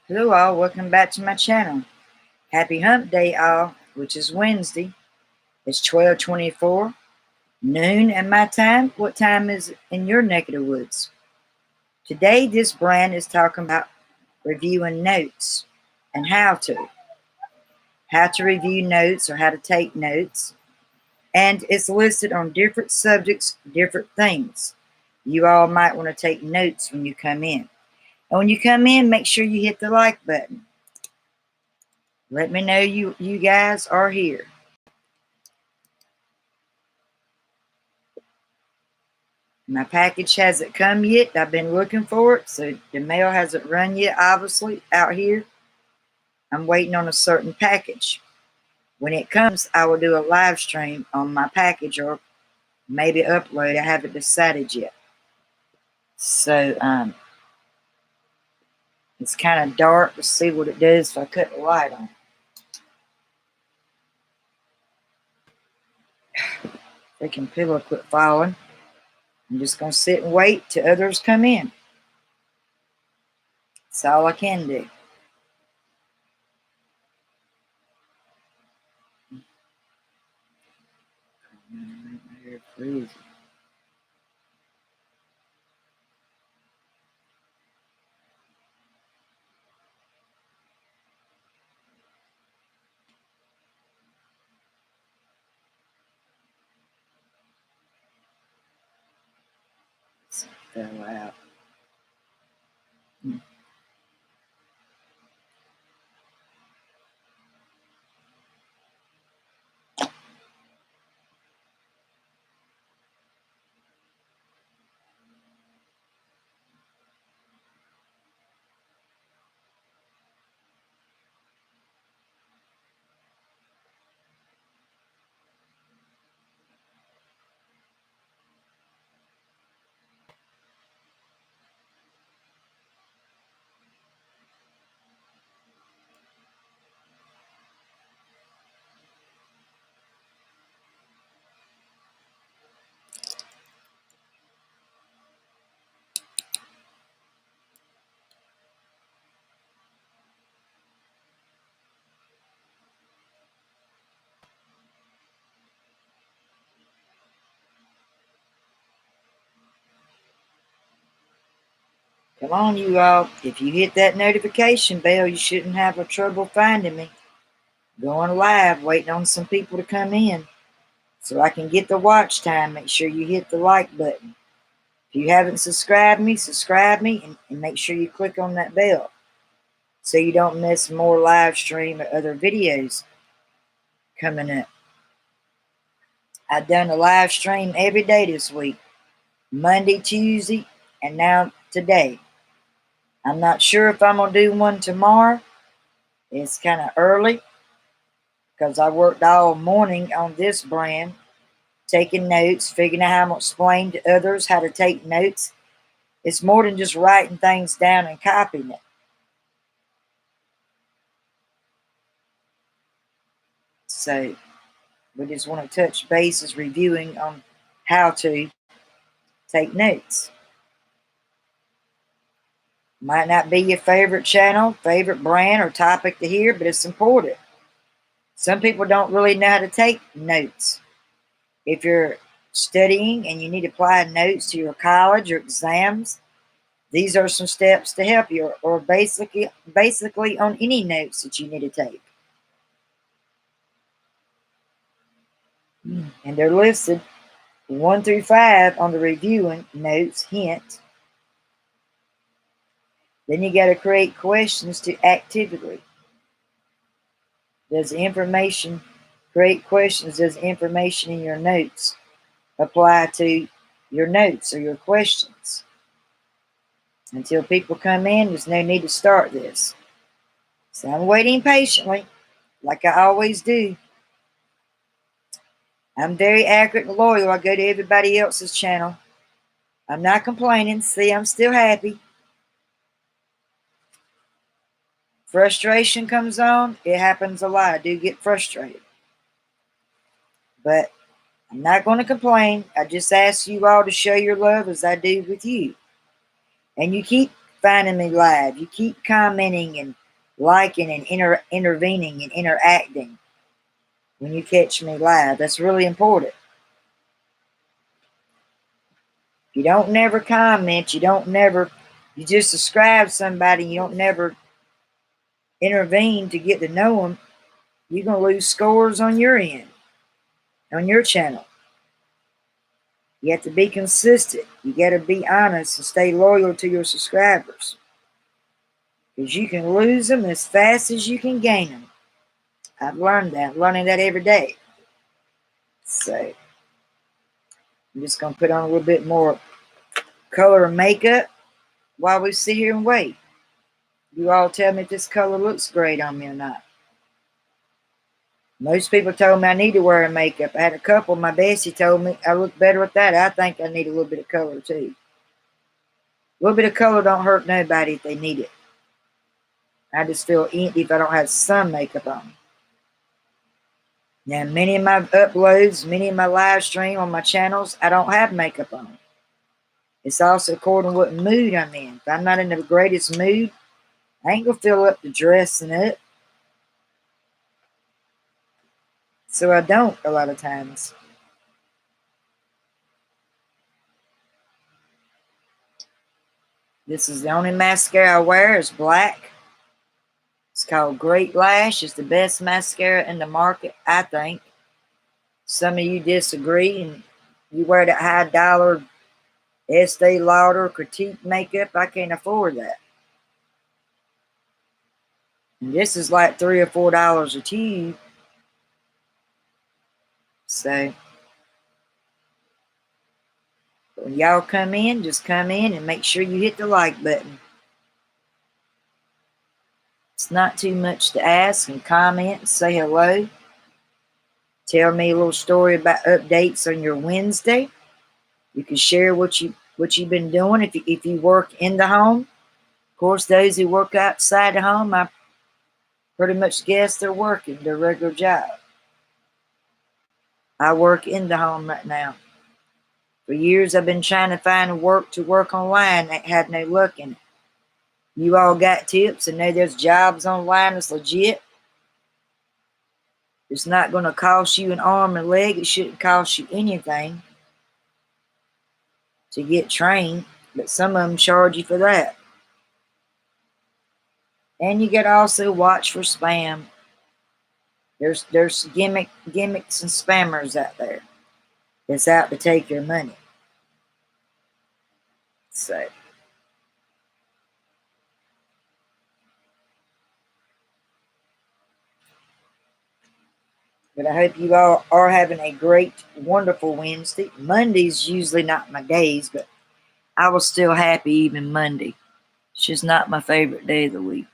Hello all, welcome back to my channel. Happy hump day all, which is Wednesday. It's 12:24, noon at my time. What time is it in your neck of the woods? Today this brand is talking about reviewing notes and how to review notes or how to take notes. And it's listed on different subjects, different things. You all might want to take notes when you come in. And when you come in, make sure you hit the like button. Let me know you guys are here. My package hasn't come yet. I've been looking for it, so the mail hasn't run yet, obviously, out here. I'm waiting on a certain package. When it comes, I will do a live stream on my package or maybe upload. I haven't decided yet. So, it's kind of dark. Let's see what it does if I cut the light on. Freaking pillow quit falling. I'm just going to sit and wait till others come in. That's all I can do. My hair freezing. Fell out. Come on, you all. If you hit that notification bell, you shouldn't have a trouble finding me. Going live, waiting on some people to come in so I can get the watch time. Make sure you hit the like button. If you haven't subscribed me and make sure you click on that bell so you don't miss more live stream or other videos coming up. I've done a live stream every day this week. Monday, Tuesday, and now today. I'm not sure if I'm going to do one tomorrow. It's kind of early because I worked all morning on this brand, taking notes, figuring out how I'm going to explain to others how to take notes. It's more than just writing things down and copying it. So we just want to touch bases reviewing on how to take notes. Might not be your favorite channel, favorite brand, or topic to hear, but it's important. Some people don't really know how to take notes. If you're studying and you need to apply notes to your college or exams, these are some steps to help you, or basically on any notes that you need to take. And they're listed 1 through 5 on the reviewing notes hint. Then you got to create questions to actively. Does information, create questions, does information in your notes apply to your notes or your questions? Until people come in, there's no need to start this. So I'm waiting patiently, like I always do. I'm very accurate and loyal. I go to everybody else's channel. I'm not complaining. See, I'm still happy. Frustration comes on. It happens a lot. I do get frustrated. But I'm not going to complain. I just ask you all to show your love as I do with you. And you keep finding me live. You keep commenting and liking and intervening and interacting when you catch me live. That's really important. If you don't never comment, you just subscribe to somebody, you don't never intervene to get to know them, you're going to lose scores on your end, on your channel. You have to be consistent. You got to be honest and stay loyal to your subscribers. Because you can lose them as fast as you can gain them. I've learned that. I'm learning that every day. So, I'm just going to put on a little bit more color and makeup while we sit here and wait. You all tell me if this color looks great on me or not. Most people told me I need to wear makeup. I had a couple. My bestie told me I look better with that. I think I need a little bit of color too. A little bit of color don't hurt nobody if they need it. I just feel empty if I don't have some makeup on. Now, many of my uploads, many of my live stream on my channels, I don't have makeup on. It's also according to what mood I'm in. If I'm not in the greatest mood, I ain't going to fill up the dressing up. So I don't a lot of times. This is the only mascara I wear. It's black. It's called Great Lash. It's the best mascara in the market, I think. Some of you disagree and you wear that high dollar Estee Lauder Critique makeup. I can't afford that. And this is like $3 or $4 a tube. So when y'all come in, just come in and make sure you hit the like button. It's not too much to ask, and comment and say hello. Tell me a little story about updates on your Wednesday. You can share what you've been doing if you work in the home. Of course, those who work outside the home, I pretty much guess they're working their regular job. I work in the home right now. For years, I've been trying to find work to work online that had no luck in it. You all got tips and know there's jobs online that's legit. It's not going to cost you an arm and leg. It shouldn't cost you anything to get trained, but some of them charge you for that. And you got to also watch for spam. There's gimmicks and spammers out there that's out to take your money. So, but I hope you all are having a great, wonderful Wednesday. Monday's usually not my days, but I was still happy even Monday. It's just not my favorite day of the week.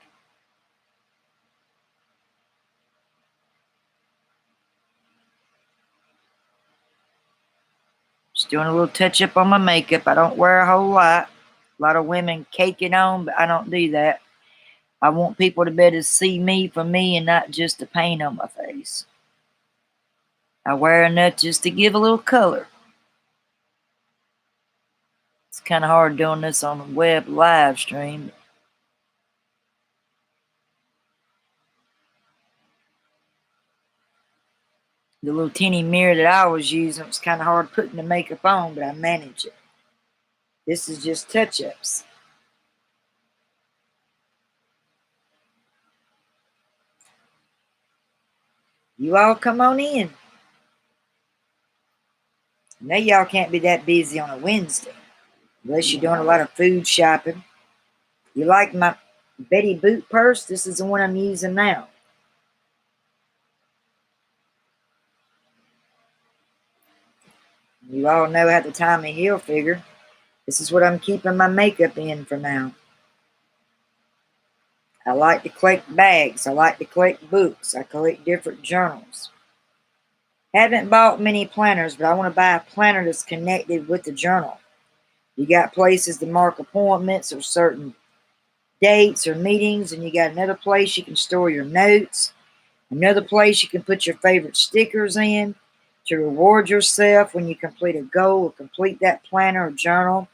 Just doing a little touch up on my makeup. I don't wear a whole lot. A lot of women cake it on, but I don't do that. I want people to be able to see me for me and not just the paint on my face. I wear enough just to give a little color. It's kind of hard doing this on a web live stream. The little teeny mirror that I was using was kind of hard putting the makeup on, but I managed it. This is just touch-ups. You all come on in. I know y'all can't be that busy on a Wednesday unless you're doing a lot of food shopping. You like my Betty Boot purse? This is the one I'm using now. You all know how the Tommy Hilfiger. This is what I'm keeping my makeup in for now. I like to collect bags. I like to collect books. I collect different journals. Haven't bought many planners, but I want to buy a planner that's connected with the journal. You got places to mark appointments or certain dates or meetings, and you got another place you can store your notes, another place you can put your favorite stickers in to reward yourself when you complete a goal or complete that planner or journal.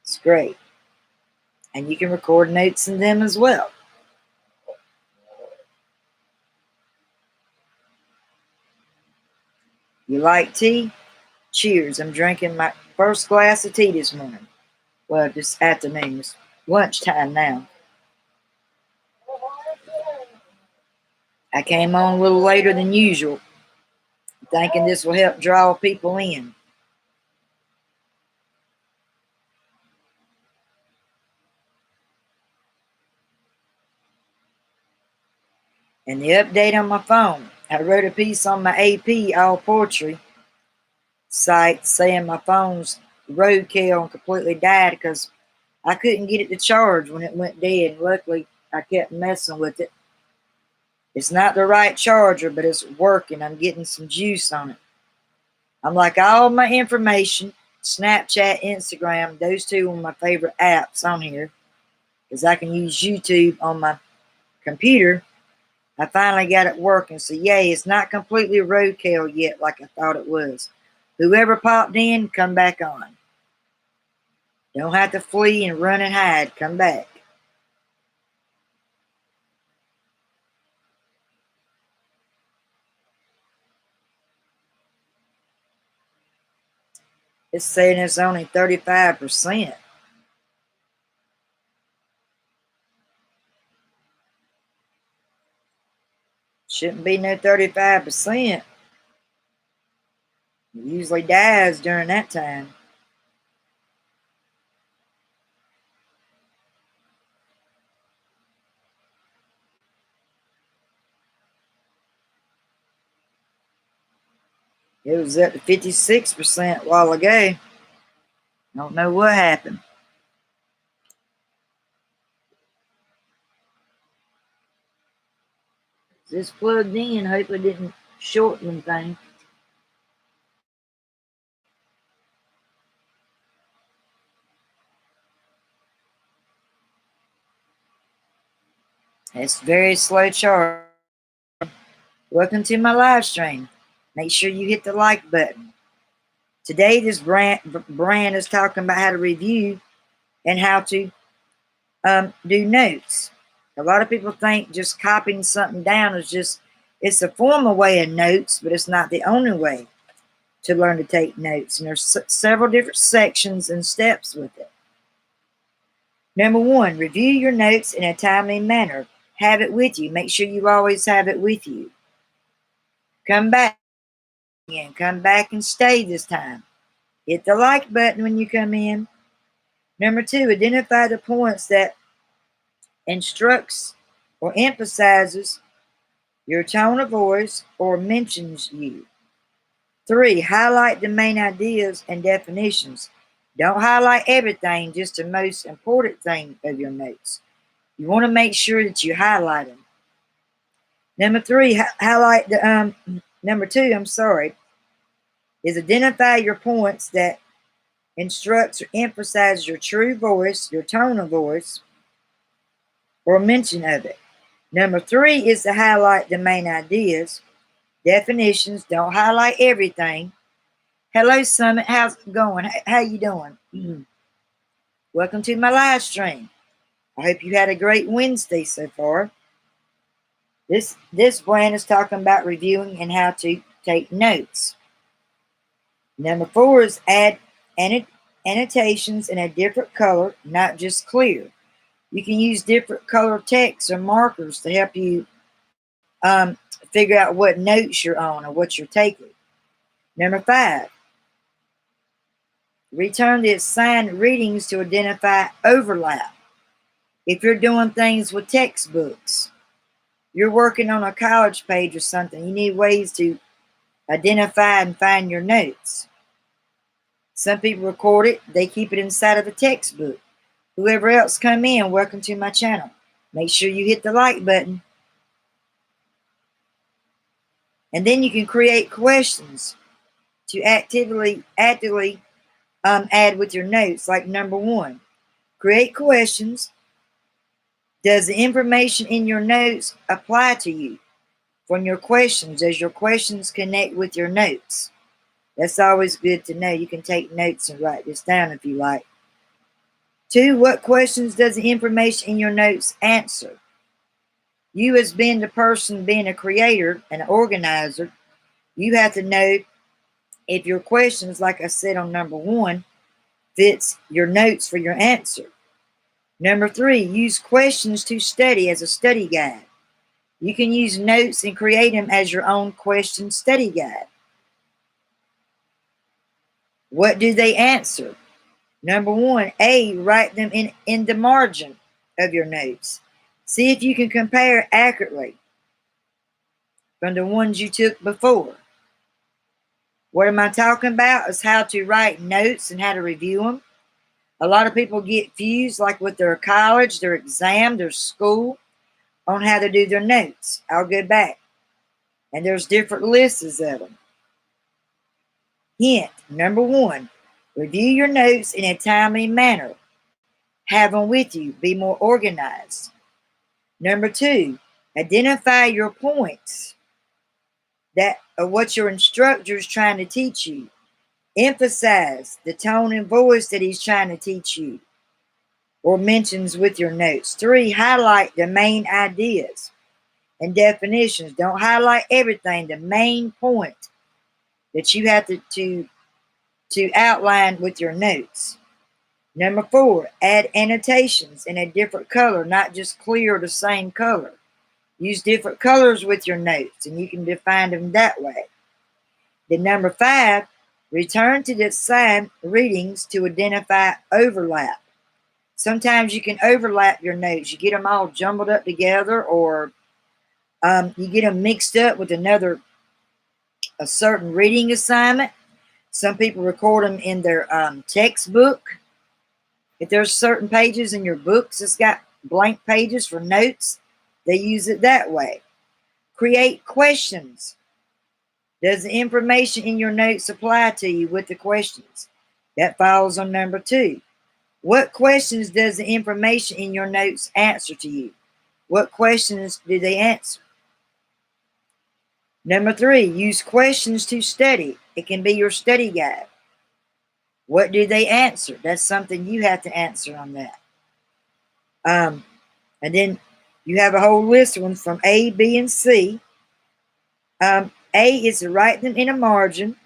It's great. and you can record notes in them as well. You like tea? Cheers. I'm drinking my first glass of tea this morning. Well, this afternoon. It's lunchtime now. I came on a little later than usual, thinking this will help draw people in. And the update on my phone. I wrote a piece on my AP All Poetry site saying my phone's roadkill and completely died because I couldn't get it to charge when it went dead. And luckily, I kept messing with it. It's not the right charger, but it's working. I'm getting some juice on it. I'm like all my information, Snapchat, Instagram, those two are my favorite apps on here because I can use YouTube on my computer. I finally got it working. So, yay, it's not completely roadkill yet like I thought it was. Whoever popped in, come back on. Don't have to flee and run and hide. Come back. It's saying it's only 35%. Shouldn't be no 35%. It usually dies during that time. It was up to 56% a while ago. Don't know what happened. This plugged in. Hope it didn't shorten anything. It's very slow charge. Welcome to my live stream. Make sure you hit the like button. Today, this brand is talking about how to review and how to do notes. A lot of people think just copying something down is it's a formal way of notes, but it's not the only way to learn to take notes. And there's several different sections and steps with it. Number one, review your notes in a timely manner. Have it with you. Make sure you always have it with you. Come back again. Come back and stay this time. Hit the like button when you come in. Number two, identify the points that instructs or emphasizes your tone of voice or mentions you. Three, highlight the main ideas and definitions. Don't highlight everything, just the most important thing of your notes. You want to make sure that you highlight them. Number three, highlight the number two, is identify your points that instructs or emphasizes your true voice, your tone of voice, or mention of it. Number three is to highlight the main ideas, definitions. Don't highlight everything. Hello, Summit. How's it going? How you doing? Welcome to my live stream. I hope you had a great Wednesday so far. This brand is talking about reviewing and how to take notes. Number four is add annotations in a different color, not just clear. You can use different color text or markers to help you figure out what notes you're on or what you're taking. Number five, return the assigned readings to identify overlap. If you're doing things with textbooks, you're working on a college page or something, you need ways to identify and find your notes. Some people record it, they keep it inside of a textbook. Whoever else come in, welcome to my channel. Make sure you hit the like button. And then you can create questions to actively add with your notes. Like number one, create questions. Does the information in your notes apply to you? From your questions, does your questions connect with your notes? That's always good to know. You can take notes and write this down if you like. 2, what questions does the information in your notes answer? You, as being the person, being a creator and an organizer, you have to know if your questions, like I said on number 1, fits your notes for your answer. Number 3, use questions to study as a study guide. You can use notes and create them as your own question study guide. What do they answer? Number 1, A, write them in the margin of your notes. See if you can compare accurately from the ones you took before. What am I talking about? Is how to write notes and how to review them. A lot of people get fused, like with their college, their exam, their school, on how to do their notes. I'll go back. And there's different lists of them. Hint, number 1, review your notes in a timely manner. Have them with you. Be more organized. Number 2, identify your points that are what your instructor is trying to teach you. Emphasize the tone and voice that he's trying to teach you or mentions with your notes. 3, highlight the main ideas and definitions. Don't highlight everything. The main point that you have to outline with your notes. Number 4, add annotations in a different color, not just clear the same color. Use different colors with your notes, and you can define them that way. Then number 5, return to the assigned readings to identify overlap. Sometimes you can overlap your notes. You get them all jumbled up together, or you get them mixed up with a certain reading assignment. Some people record them in their textbook. If there's certain pages in your books that's got blank pages for notes, they use it that way. Create questions. Does the information in your notes apply to you with the questions? That falls on number 2. What questions does the information in your notes answer to you? What questions do they answer? Number 3, use questions to study. It can be your study guide. What do they answer? That's something you have to answer on that. And then you have a whole list of ones from A, B, and C. A is to write them in a margin.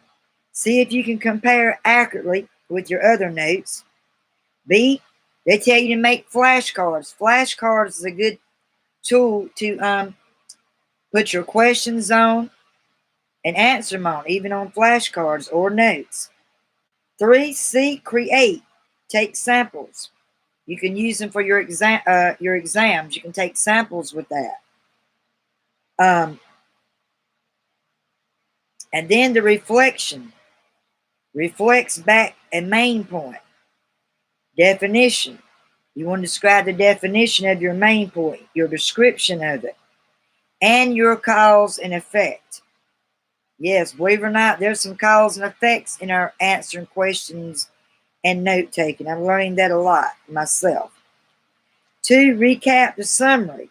See if you can compare accurately with your other notes. B, they tell you to make flashcards. Flashcards is a good tool to put your questions on and answer them on, even on flashcards or notes. 3, C, create. Take samples. You can use them for your exams. You can take samples with that. And then the reflection. Reflects back a main point. Definition. You want to describe the definition of your main point, your description of it, and your cause and effect. Yes, believe it or not, there's some cause and effects in our answering questions and note taking. I'm learning that a lot myself. 2, recap the summary.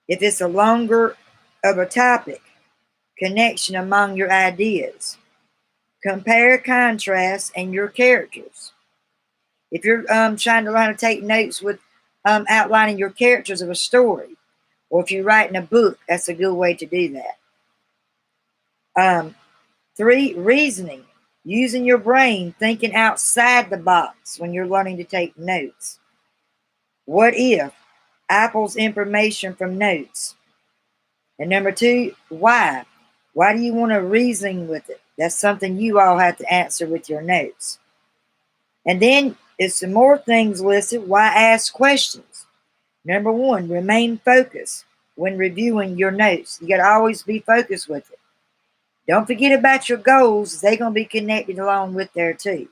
If it's a longer of a topic, connection among your ideas. Compare, contrast, and your characters. If you're trying to learn how to take notes with outlining your characters of a story, or if you're writing a book, that's a good way to do that. 3, reasoning. Using your brain, thinking outside the box when you're learning to take notes. What if? Apple's information from notes. And number 2, why? Why do you want to reason with it? That's something you all have to answer with your notes. And then there's some more things listed. Why ask questions? Number 1, remain focused when reviewing your notes. You got to always be focused with it. Don't forget about your goals. They're going to be connected along with there too,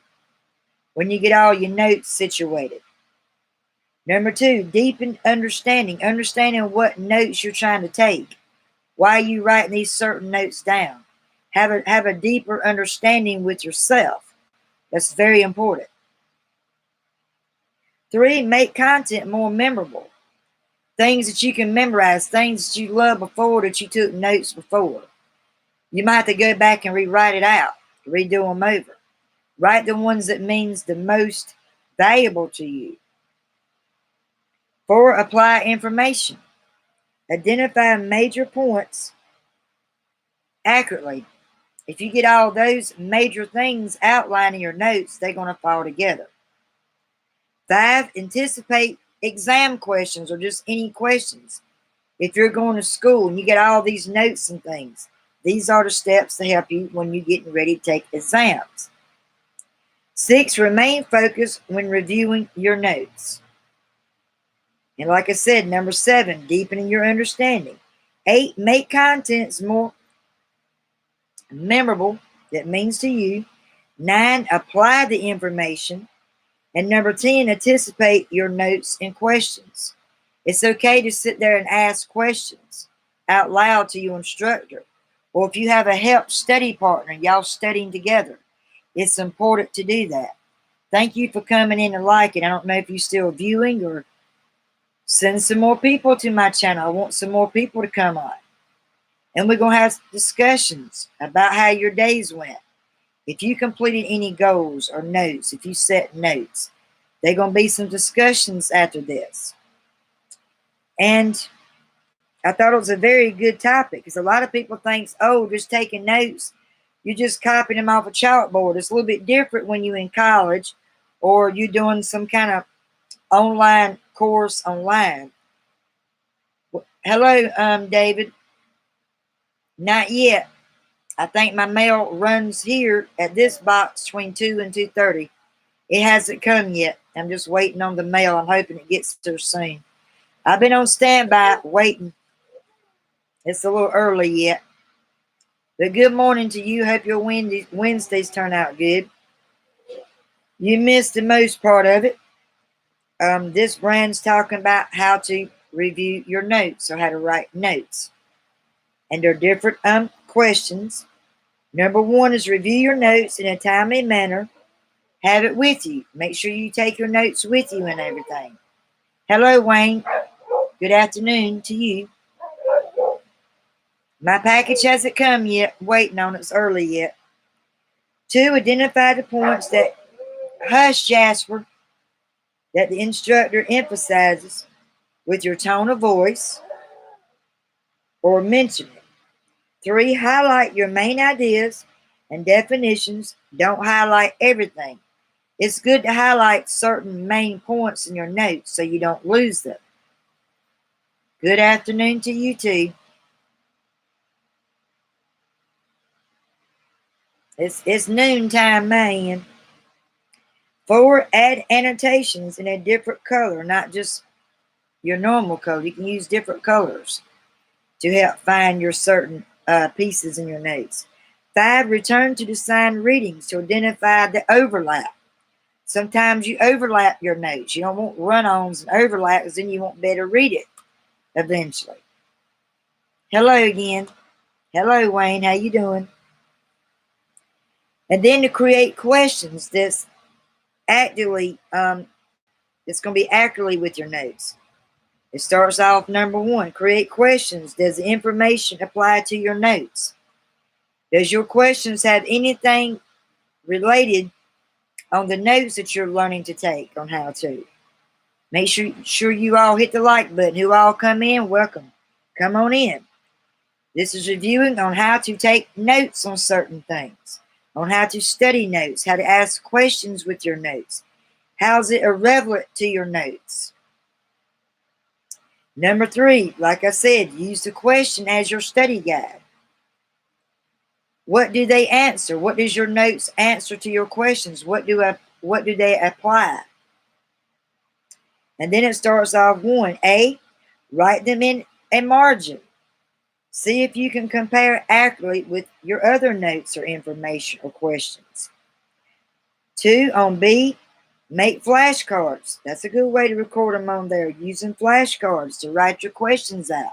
when you get all your notes situated. Number 2, deepen understanding. Understanding what notes you're trying to take. Why are you writing these certain notes down? Have a deeper understanding with yourself. That's very important. 3, make content more memorable. Things that you can memorize, things that you loved before that you took notes before. You might have to go back and rewrite it out, redo them over. Write the ones that means the most valuable to you. 4, apply information. Identify major points accurately. If you get all those major things outlined in your notes, they're going to fall together. 5, anticipate exam questions or just any questions. If you're going to school and you get all these notes and things, these are the steps to help you when you're getting ready to take exams. 6, remain focused when reviewing your notes. And like I said, number 7, deepening your understanding. 8, make contents more memorable that means to you. 9, apply the information. And number 10, anticipate your notes and questions. It's okay to sit there and ask questions out loud to your instructor. Or if you have a help study partner, y'all studying together, it's important to do that. Thank you for coming in and liking. I don't know if you're still viewing or send some more people to my channel. I want some more people to come on. And we're going to have discussions about how your days went. If you completed any goals or notes, if you set notes, there are going to be some discussions after this. And I thought it was a very good topic because a lot of people think, oh, just taking notes, you're just copying them off a chalkboard. It's a little bit different when you're in college or you're doing some kind of online course online. Hello, David. Not yet. I think my mail runs here at this box between 2 and 2:30. It hasn't come yet. I'm just waiting on the mail. I'm hoping it gets there soon. I've been on standby waiting. It's a little early yet. But good morning to you. Hope your Wednesdays turn out good. You missed the most part of it. This brand's talking about how to review your notes or how to write notes. And there are different questions. Number 1 is review your notes in a timely manner. Have it with you. Make sure you take your notes with you and everything. Hello, Wayne. Good afternoon to you. My package hasn't come yet. Waiting on it. It's early yet. 2, identify the points that, hush, Jasper, that the instructor emphasizes with your tone of voice or mention it. 3, highlight your main ideas and definitions. Don't highlight everything. It's good to highlight certain main points in your notes so you don't lose them. Good afternoon to you too. It's noontime, man. 4, add annotations in a different color, not just your normal color. You can use different colors to help find your certain pieces in your notes. 5, return to the signed readings to identify the overlap. Sometimes you overlap your notes. You don't want run-ons and overlaps, then you won't be able to read it eventually. Hello again. Hello, Wayne. How you doing? And then to create questions that's accurately, it's going to be accurately with your notes. It starts off number 1. Create questions. Does the information apply to your notes? Does your questions have anything related on the notes that you're learning to take on how to? Make sure you all hit the like button. Who all come in, welcome. Come on in. This is reviewing on how to take notes on certain things, on how to study notes, how to ask questions with your notes. How's it irrelevant to your notes? Number 3, like I said, use the question as your study guide. What do they answer? What does your notes answer to your questions? What do they apply? And then it starts off 1A, write them in a margin. See if you can compare accurately with your other notes or information or questions. 2, on B, make flashcards. That's a good way to record them on there, using flashcards to write your questions out.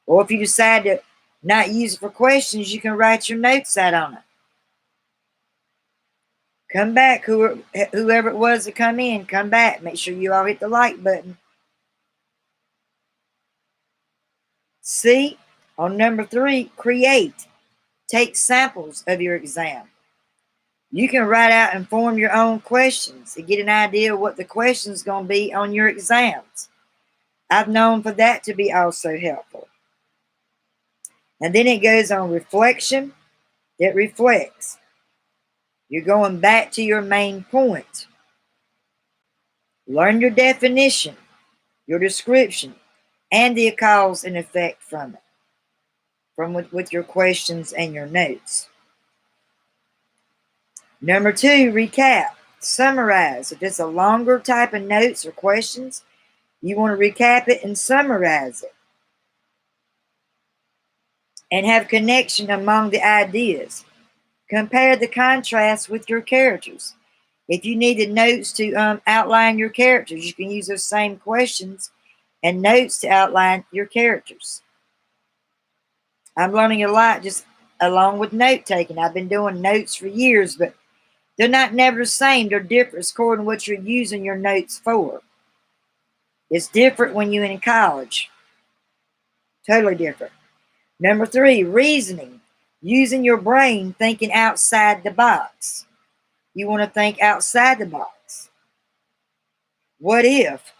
Or if you decide to not use it for questions, you can write your notes out on it. Come back, whoever it was that come in, come back. Make sure you all hit the like button. C, on number 3, create. Take samples of your exam. You can write out and form your own questions to get an idea of what the question's going to be on your exams. I've known for that to be also helpful. And then it goes on reflection. It reflects. You're going back to your main point. Learn your definition, your description, and the cause and effect from it, with your questions and your notes. Number 2, recap. Summarize. If it's a longer type of notes or questions, you want to recap it and summarize it. And have connection among the ideas. Compare the contrast with your characters. If you needed notes to outline your characters, you can use those same questions and notes to outline your characters. I'm learning a lot just along with note taking. I've been doing notes for years, but they're not never the same. They're different according to what you're using your notes for. It's different when you're in college. Totally different. Number 3, reasoning. Using your brain, thinking outside the box. You want to think outside the box. What if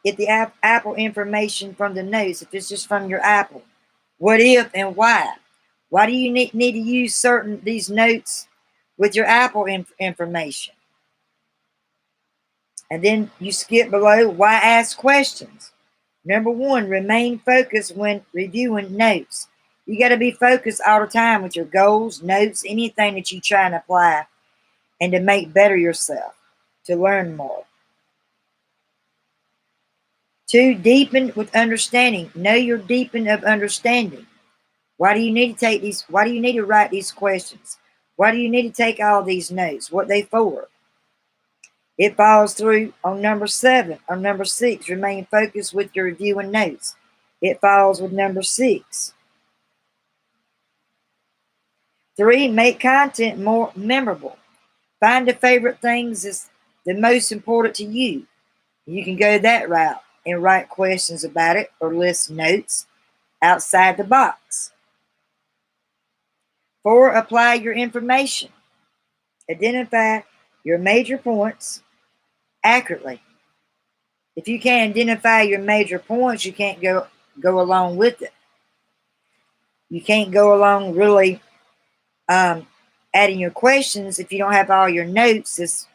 the Apple information from the notes, if it's just from your Apple, what if and why? Why do you need to use these notes with your Apple information? And then you skip below, why ask questions? Number 1, remain focused when reviewing notes. You got to be focused all the time with your goals, notes, anything that you try and apply and to make better yourself, to learn more. 2, deepen with understanding. Know your deepen of understanding. Why do you need to write these questions? Why do you need to take all these notes? What they for? It follows through on number 7. On number 6, remain focused with your review and notes. It follows with number 6. 3, make content more memorable. Find the favorite things that's the most important to you. You can go that route and write questions about it or list notes outside the box. 4, apply your information. Identify your major points accurately. If you can't identify your major points, you can't go along with it. You can't go along really adding your questions if you don't have all your notes that's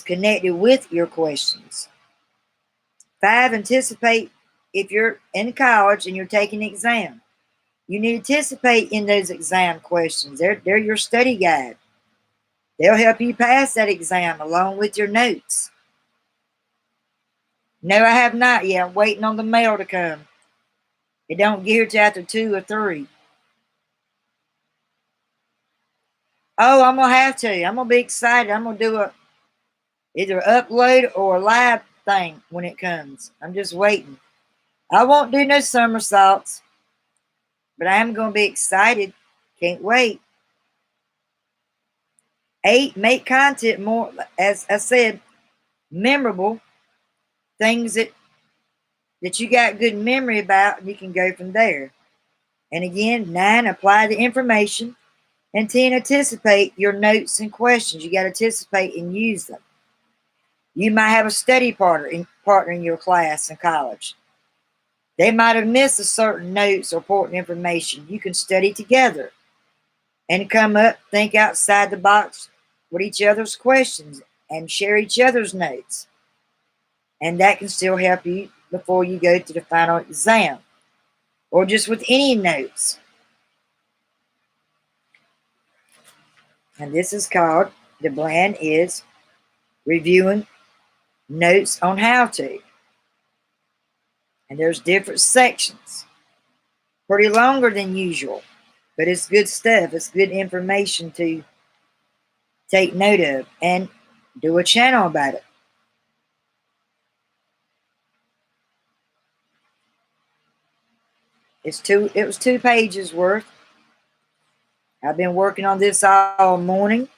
connected with your questions. 5, anticipate. If you're in college and you're taking an exam, you need to anticipate in those exam questions. They're your study guide. They'll help you pass that exam along with your notes. No, I have not yet. I'm waiting on the mail to come. It don't get here till after 2 or 3. Oh, I'm going to have to. I'm going to be excited. I'm going to do either upload or a live thing when it comes. I'm just waiting. I won't do no somersaults, but I am going to be excited. Can't wait. 8, make content more, as I said, memorable. Things that you got good memory about, and you can go from there. And again, 9, apply the information. And 10, anticipate your notes and questions. You got to anticipate and use them. You might have a study partner in your class in college. They might have missed a certain notes or important information. You can study together and come up, think outside the box with each other's questions and share each other's notes. And that can still help you before you go to the final exam or just with any notes. And this is called, the brand is reviewing notes on how to. And there's different sections. Pretty longer than usual, but it's good stuff. It's good information to take note of and do a channel about it. It was 2 pages worth. I've been working on this all morning,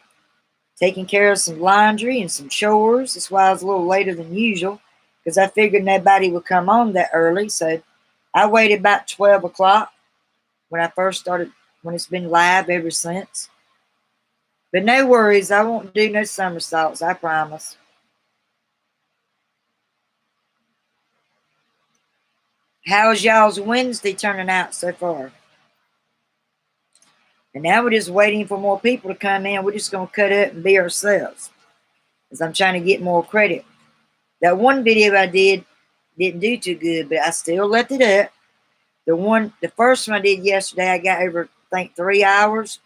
taking care of some laundry and some chores. That's why I was a little later than usual, because I figured nobody would come on that early. So I waited about 12 o'clock when I first started when it's been live ever since. But no worries, I won't do no somersaults, I promise. How's y'all's Wednesday turning out so far? And now we're just waiting for more people to come in. We're just going to cut up and be ourselves. Because I'm trying to get more credit. That one video I didn't do too good, but I still left it up. The first one I did yesterday, I got over, I think, 3 hours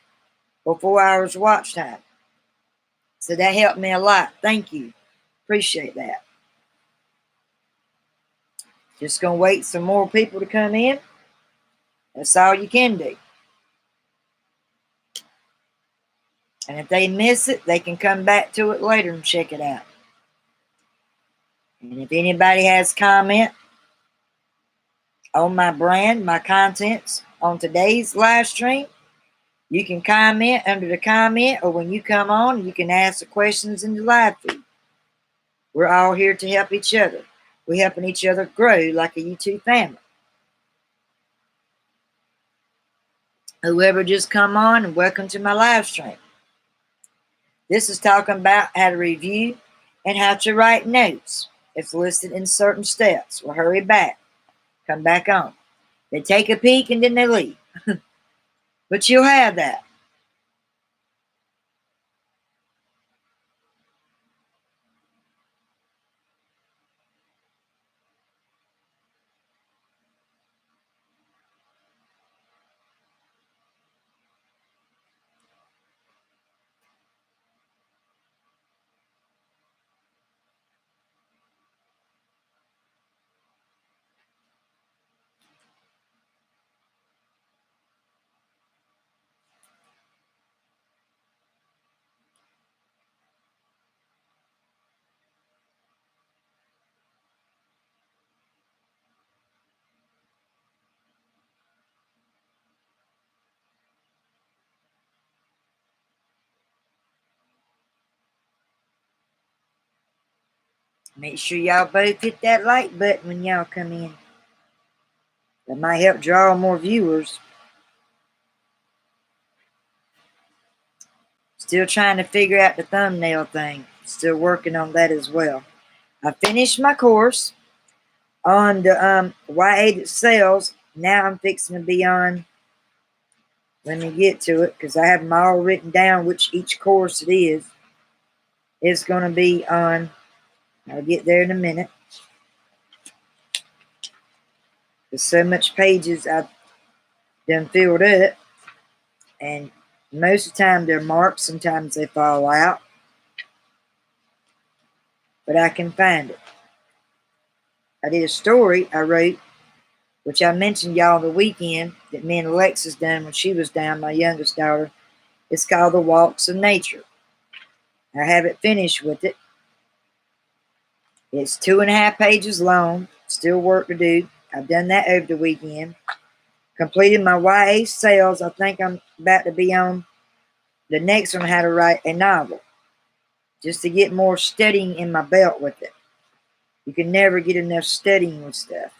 or 4 hours watch time. So that helped me a lot. Thank you. Appreciate that. Just going to wait some more people to come in. That's all you can do. And if they miss it, they can come back to it later and check it out. And if anybody has comment on my brand, my contents on today's live stream, you can comment under the comment, or when you come on, you can ask the questions in the live feed. We're all here to help each other. We're helping each other grow like a YouTube family. Whoever just come on, and welcome to my live stream. This is talking about how to review and how to write notes. It's listed in certain steps. Well, hurry back. Come back on. They take a peek and then they leave. But you'll have that. Make sure y'all both hit that like button when y'all come in. That might help draw more viewers. Still trying to figure out the thumbnail thing. Still working on that as well. I finished my course on the YA that sells. Now I'm fixing to be on. Let me get to it because I have them all written down, which each course it is. It's going to be on. I'll get there in a minute. There's so much pages I've done filled up. And most of the time they're marked. Sometimes they fall out. But I can find it. I did a story I wrote, which I mentioned y'all the weekend, that me and Alexis done when she was down, my youngest daughter. It's called The Walks of Nature. I have it finished with it. It's 2.5 pages long. Still work to do. I've done that over the weekend. Completed my YA sales. I think I'm about to be on the next one, how to write a novel. Just to get more studying in my belt with it. You can never get enough studying with stuff.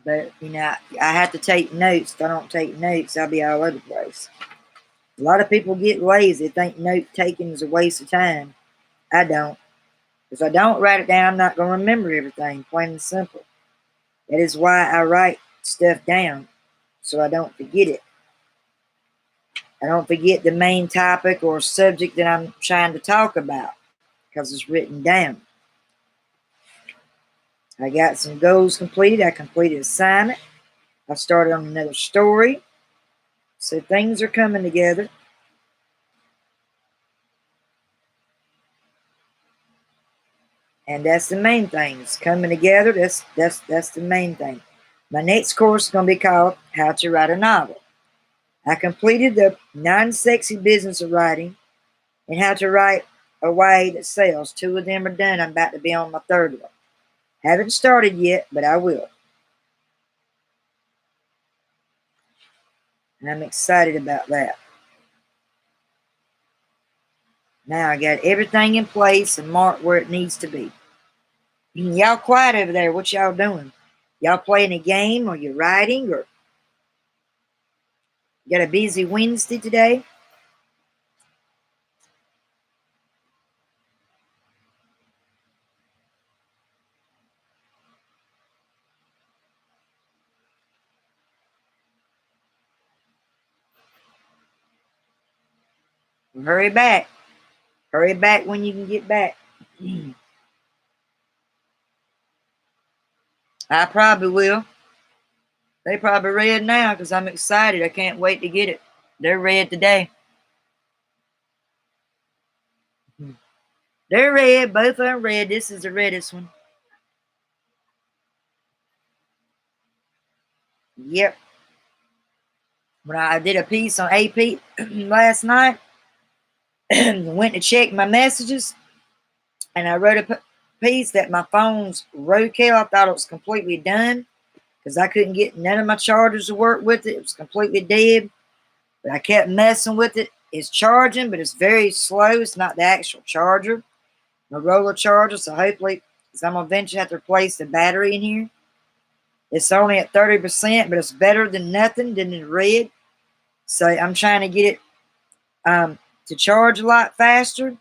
But, you know, I have to take notes. If I don't take notes, I'll be all over the place. A lot of people get lazy, think note taking is a waste of time. I don't. If I don't write it down, I'm not going to remember everything, plain and simple. That is why I write stuff down, so I don't forget it. I don't forget the main topic or subject that I'm trying to talk about, because it's written down. I got some goals completed. I completed assignment. I started on another story. So things are coming together. And that's the main thing. It's coming together. That's the main thing. My next course is going to be called How to Write a Novel. I completed the non-sexy business of writing and how to write a YA that sells. 2 of them are done. I'm about to be on my 3rd one. Haven't started yet, but I will. And I'm excited about that. Now I got everything in place and marked where it needs to be. Y'all quiet over there. What y'all doing? Y'all playing a game, or you writing, or you got a busy Wednesday today? Well, hurry back. Hurry back when you can get back. I probably will. They probably read now because I'm excited. I can't wait to get it. They're read today. They're red. Both of them red. This is the reddest one. Yep. When I did a piece on AP last night, went to check my messages, and I wrote a piece that my phone's roadkill. I thought it was completely done because I couldn't get none of my chargers to work with it. It was completely dead, but I kept messing with it. It's charging, but it's very slow. It's not the actual charger, my roller charger. So hopefully, because I'm going to eventually have to replace the battery in here. It's only at 30%, but it's better than nothing, than in red. So I'm trying to get it to charge a lot faster.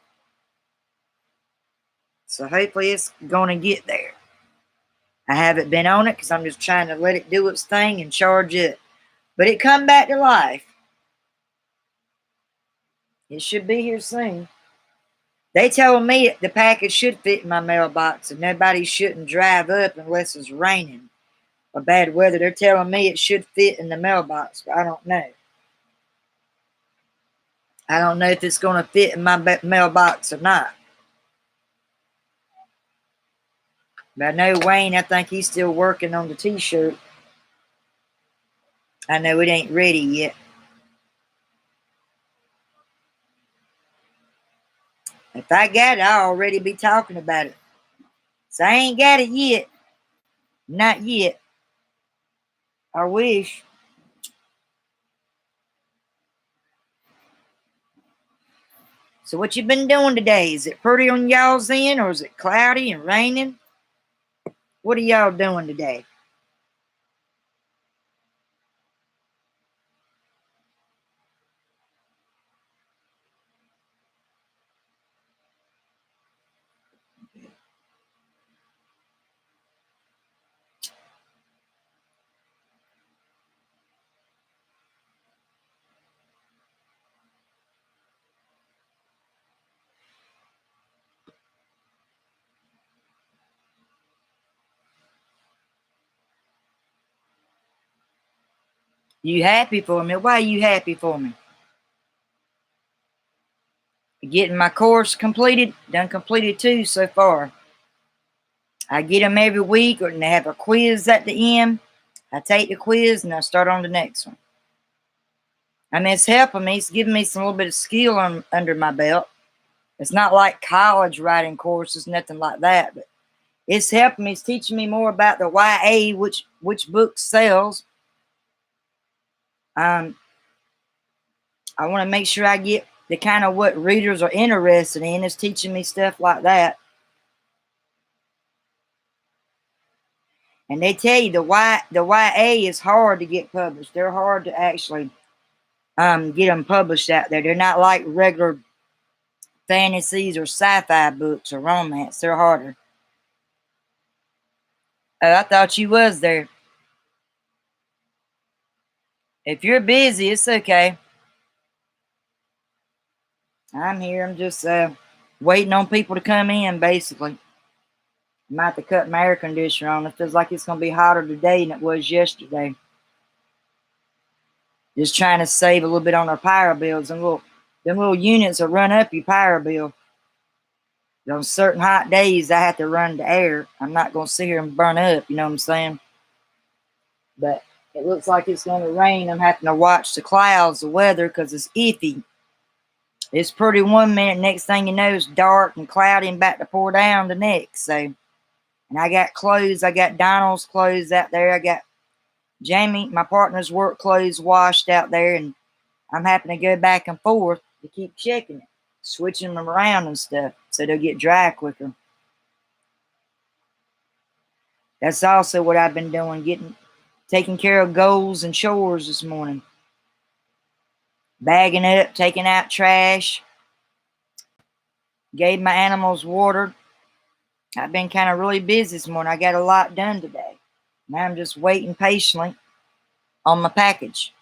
So hopefully it's going to get there. I haven't been on it because I'm just trying to let it do its thing and charge it. But it come back to life. It should be here soon. They told me the package should fit in my mailbox and nobody shouldn't drive up unless it's raining or bad weather. They're telling me it should fit in the mailbox, but I don't know. I don't know if it's going to fit in my mailbox or not. But I know Wayne, I think he's still working on the t-shirt. I know it ain't ready yet. If I got it, I'll already be talking about it. So I ain't got it yet. Not yet. I wish. So what you been doing today? Is it pretty on y'all's end, or is it cloudy and raining? What are y'all doing today? You happy for me? Why are you happy for me? Getting my course completed. Done completed 2 so far. I get them every week, and they have a quiz at the end. I take the quiz and I start on the next one. I mean, it's helping me. It's giving me some little bit of skill under my belt. It's not like college writing courses, nothing like that, but it's helping me. It's teaching me more about the YA, which book sells. I want to make sure I get the kind of what readers are interested in. It's teaching me stuff like that. And they tell you the YA is hard to get published. They're hard to actually get them published out there. They're not like regular fantasies or sci-fi books or romance. They're harder. Oh, I thought you was there. If you're busy, it's okay. I'm here. I'm just waiting on people to come in, basically. I might have to cut my air conditioner on. It feels like it's going to be hotter today than it was yesterday. Just trying to save a little bit on our power bills. Them little units will run up your power bill. On certain hot days, I have to run the air. I'm not going to sit here and burn up, you know what I'm saying? But it looks like it's going to rain. I'm having to watch the clouds, the weather, because it's iffy. It's pretty one minute, next thing you know, it's dark and cloudy and about to pour down the next. So, and I got clothes. I got Donald's clothes out there. I got Jamie, my partner's work clothes washed out there, and I'm having to go back and forth to keep checking it, switching them around and stuff so they'll get dry quicker. That's also what I've been doing, taking care of goals and chores this morning. Bagging it up, taking out trash, gave my animals water. I've been kind of really busy this morning. I got a lot done today. Now I'm just waiting patiently on my package.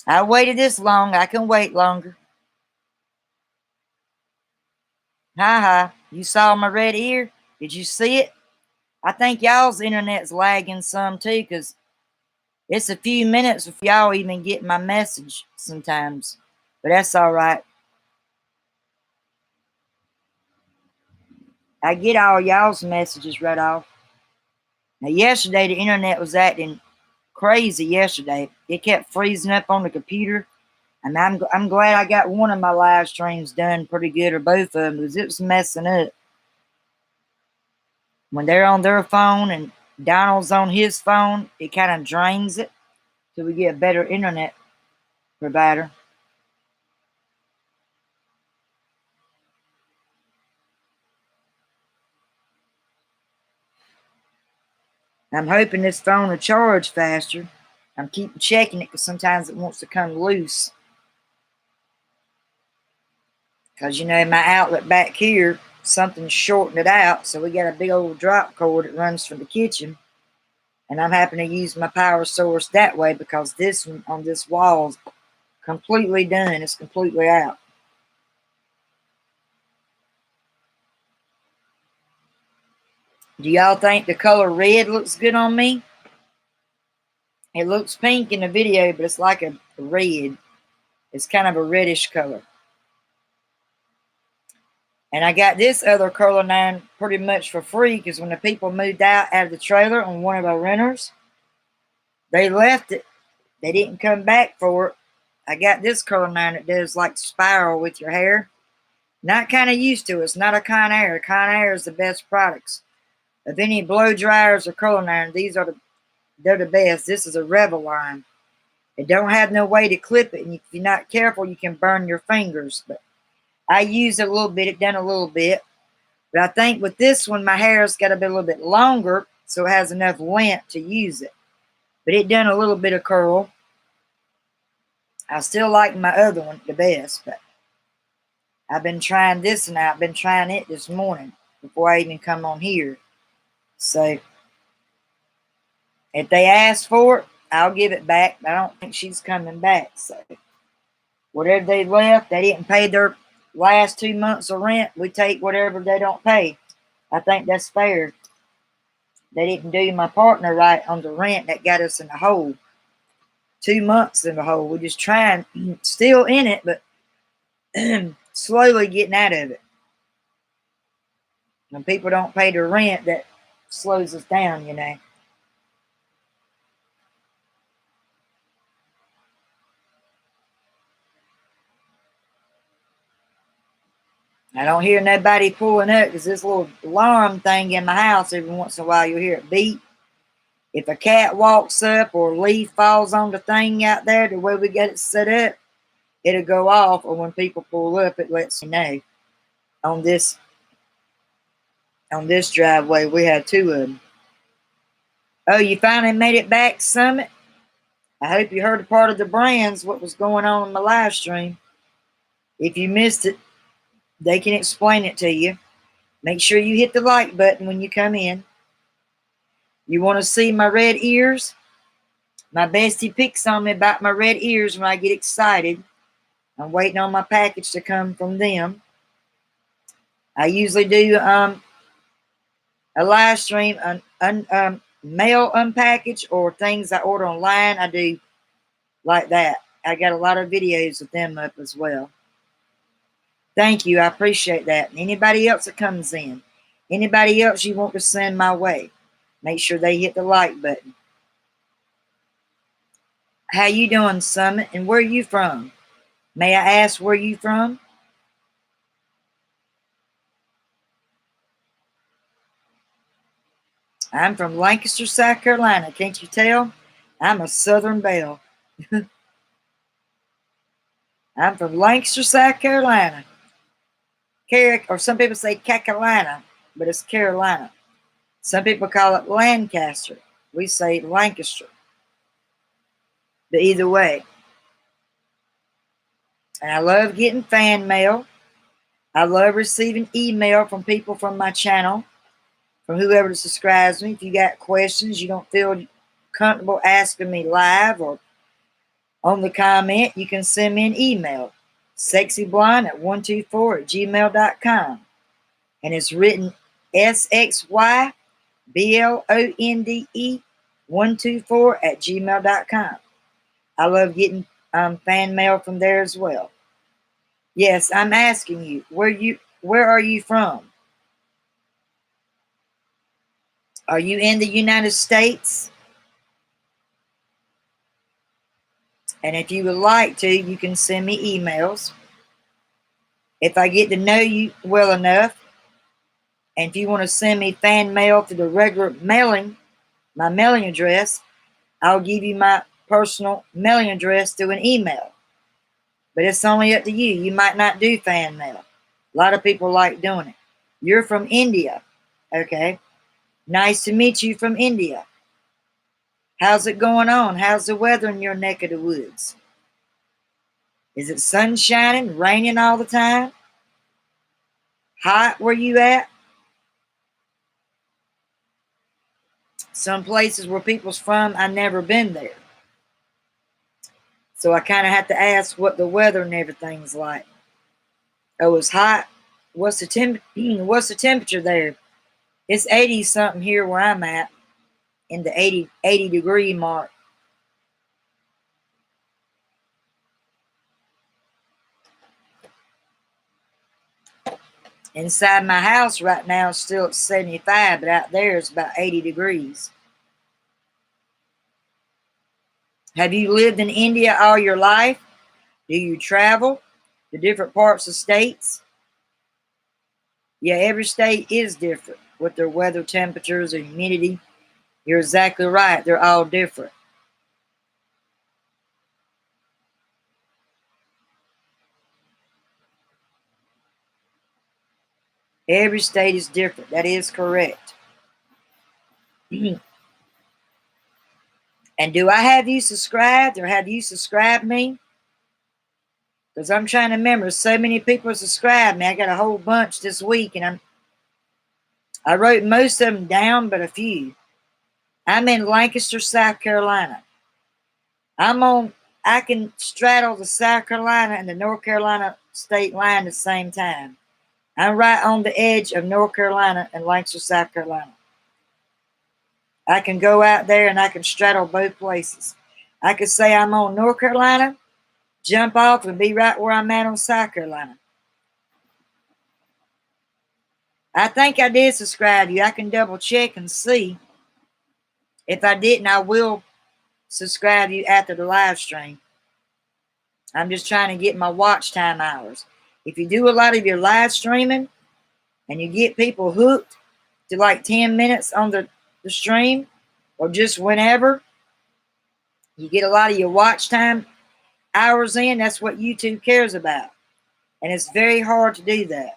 I waited this long. I can wait longer. Ha ha. You saw my red ear? Did you see it? I think y'all's internet's lagging some too, because it's a few minutes before y'all even get my message sometimes. But that's all right. I get all y'all's messages right off. Now, yesterday, the internet was acting crazy yesterday. It kept freezing up on the computer. And I'm glad I got one of my live streams done pretty good, or both of them, because it was messing up. When they're on their phone and Donald's on his phone, it kind of drains it till we get a better internet provider. I'm hoping this phone will charge faster. I'm keeping checking it because sometimes it wants to come loose. Because, my outlet back here, something's shorting it out. So we got a big old drop cord that runs from the kitchen. And I'm having to use my power source that way because this one on this wall is completely done. It's completely out. Do y'all think the color red looks good on me? It looks pink in the video, but it's like a red. It's kind of a reddish color. And I got this other curling iron pretty much for free because when the people moved out of the trailer on one of our renters, they left it. They didn't come back for it. I got this curling iron that does like spiral with your hair. Not kind of used to it. It's not a Conair. Conair is the best products. Of any blow dryers or curling iron, they're the best. This is a Rebel line. It don't have no way to clip it, and if you're not careful, you can burn your fingers. But I used it a little bit. It done a little bit. But I think with this one, my hair's got to be a little bit longer, so it has enough length to use it. But it done a little bit of curl. I still like my other one the best, but I've been trying this and I've been trying it this morning before I even come on here. So if they ask for it, I'll give it back. I don't think she's coming back. So whatever they left, they didn't pay their last 2 months of rent. We take whatever they don't pay. I think that's fair. They didn't do my partner right on the rent. That got us in the hole. 2 months in the hole. We're just trying, still in it, but slowly getting out of it. When people don't pay their rent, that slows us down, I don't hear nobody pulling up because this little alarm thing in my house, every once in a while you'll hear it beep. If a cat walks up or a leaf falls on the thing out there, the way we got it set up, it'll go off. Or when people pull up, it lets you know. On this driveway, we had 2 of them. Oh, you finally made it back, Summit? I hope you heard a part of the brands, what was going on in my live stream. If you missed it, they can explain it to you. Make sure you hit the like button when you come in. You want to see my red ears? My bestie picks on me about my red ears when I get excited. I'm waiting on my package to come from them. I usually do a live stream, mail unpackage, or things I order online. I do like that. I got a lot of videos of them up as well. Thank you. I appreciate that. Anybody else that comes in, anybody else you want to send my way, make sure they hit the like button. How you doing, Summit? And where are you from? May I ask where you from? I'm from Lancaster, South Carolina. Can't you tell? I'm a Southern belle. I'm from Lancaster, South Carolina. Or some people say Carolina, but it's Carolina. Some people call it Lancaster. We say Lancaster. But either way. And I love getting fan mail. I love receiving email from people from my channel, from whoever subscribes me. If you got questions, you don't feel comfortable asking me live or on the comment, you can send me an email. sexyblonde124@gmail.com. And it's written SXYBLONDE124@gmail.com. I love getting fan mail from there as well. Yes, I'm asking you, where are you from? Are you in the United States? And if you would like to, you can send me emails. If I get to know you well enough, and if you want to send me fan mail to the regular mailing, my mailing address, I'll give you my personal mailing address through an email. But it's only up to you. You might not do fan mail. A lot of people like doing it. You're from India. Okay. Nice to meet you from India. How's it going on? How's the weather in your neck of the woods? Is it sun shining, raining all the time? Hot where you at? Some places where people's from, I've never been there. So I kind of have to ask what the weather and everything's like. Oh, it's hot. What's the temperature there? It's 80 something here where I'm at, in the 80 degree mark. Inside my house right now it's still at 75, but out there it's about 80 degrees. Have you lived in India all your life? Do you travel to different parts of states? Yeah, every state is different with their weather temperatures and humidity. You're exactly right. They're all different. Every state is different. That is correct. And do I have you subscribed, or have you subscribed me? Because I'm trying to remember. So many people subscribed me. I got a whole bunch this week, and I wrote most of them down, but a few. I'm in Lancaster, South Carolina. I can straddle the South Carolina and the North Carolina state line at the same time. I'm right on the edge of North Carolina and Lancaster, South Carolina. I can go out there and I can straddle both places. I could say I'm on North Carolina, jump off and be right where I'm at on South Carolina. I think I did subscribe to you. I can double check and see. If I didn't, I will subscribe to you after the live stream. I'm just trying to get my watch time hours. If you do a lot of your live streaming and you get people hooked to like 10 minutes on the stream, or just whenever, you get a lot of your watch time hours in. That's what YouTube cares about. And it's very hard to do that.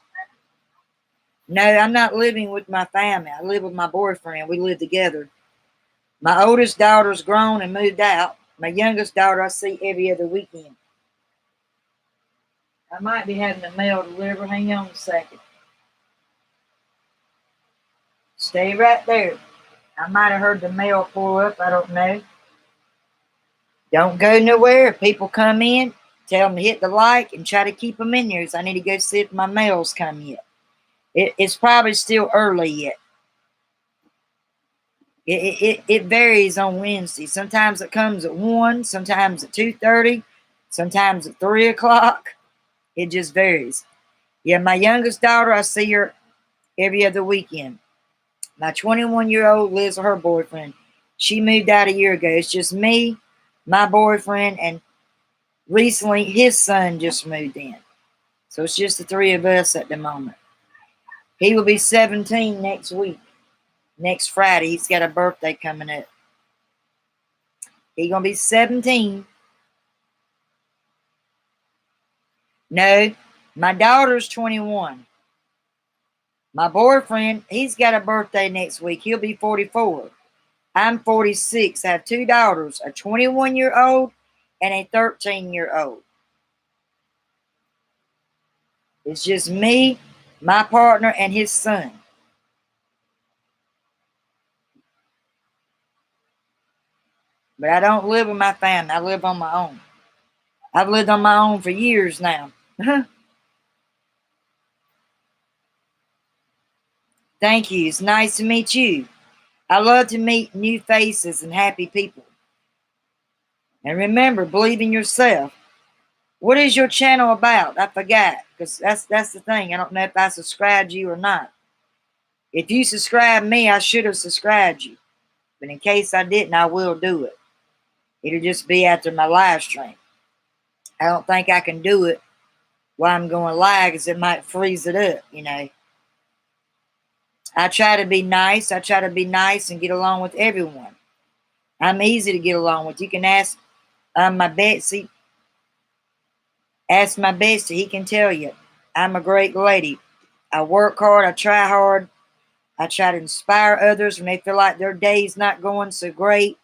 No, I'm not living with my family. I live with my boyfriend. We live together. My oldest daughter's grown and moved out. My youngest daughter I see every other weekend. I might be having the mail delivered. Hang on a second. Stay right there. I might have heard the mail pull up. I don't know. Don't go nowhere. If people come in, tell them to hit the like and try to keep them in there, because I need to go see if my mail's come yet. It's probably still early yet. It varies on Wednesday. Sometimes it comes at 1, sometimes at 2:30, sometimes at 3 o'clock. It just varies. Yeah, my youngest daughter, I see her every other weekend. My 21-year-old lives with her boyfriend. She moved out a year ago. It's just me, my boyfriend, and recently his son just moved in. So it's just the three of us at the moment. He will be 17 next week. Next Friday. He's got a birthday coming up. He gonna be 17. No, my daughter's 21. My boyfriend, he's got a birthday next week. He'll be 44. I'm 46. I have two daughters, a 21-year-old and a 13-year-old. It's just me, my partner, and his son. But I don't live with my family. I live on my own. I've lived on my own for years now. Thank you. It's nice to meet you. I love to meet new faces and happy people. And remember, believe in yourself. What is your channel about? I forgot, because that's the thing. I don't know if I subscribed you or not. If you subscribe me, I should have subscribed you. But in case I didn't, I will do it. It'll just be after my live stream. I don't think I can do it while I'm going live because it might freeze it up, you know. I try to be nice. I try to be nice and get along with everyone. I'm easy to get along with. You can ask my Betsy. Ask my bestie. He can tell you. I'm a great lady. I work hard. I try hard. I try to inspire others when they feel like their day's not going so great,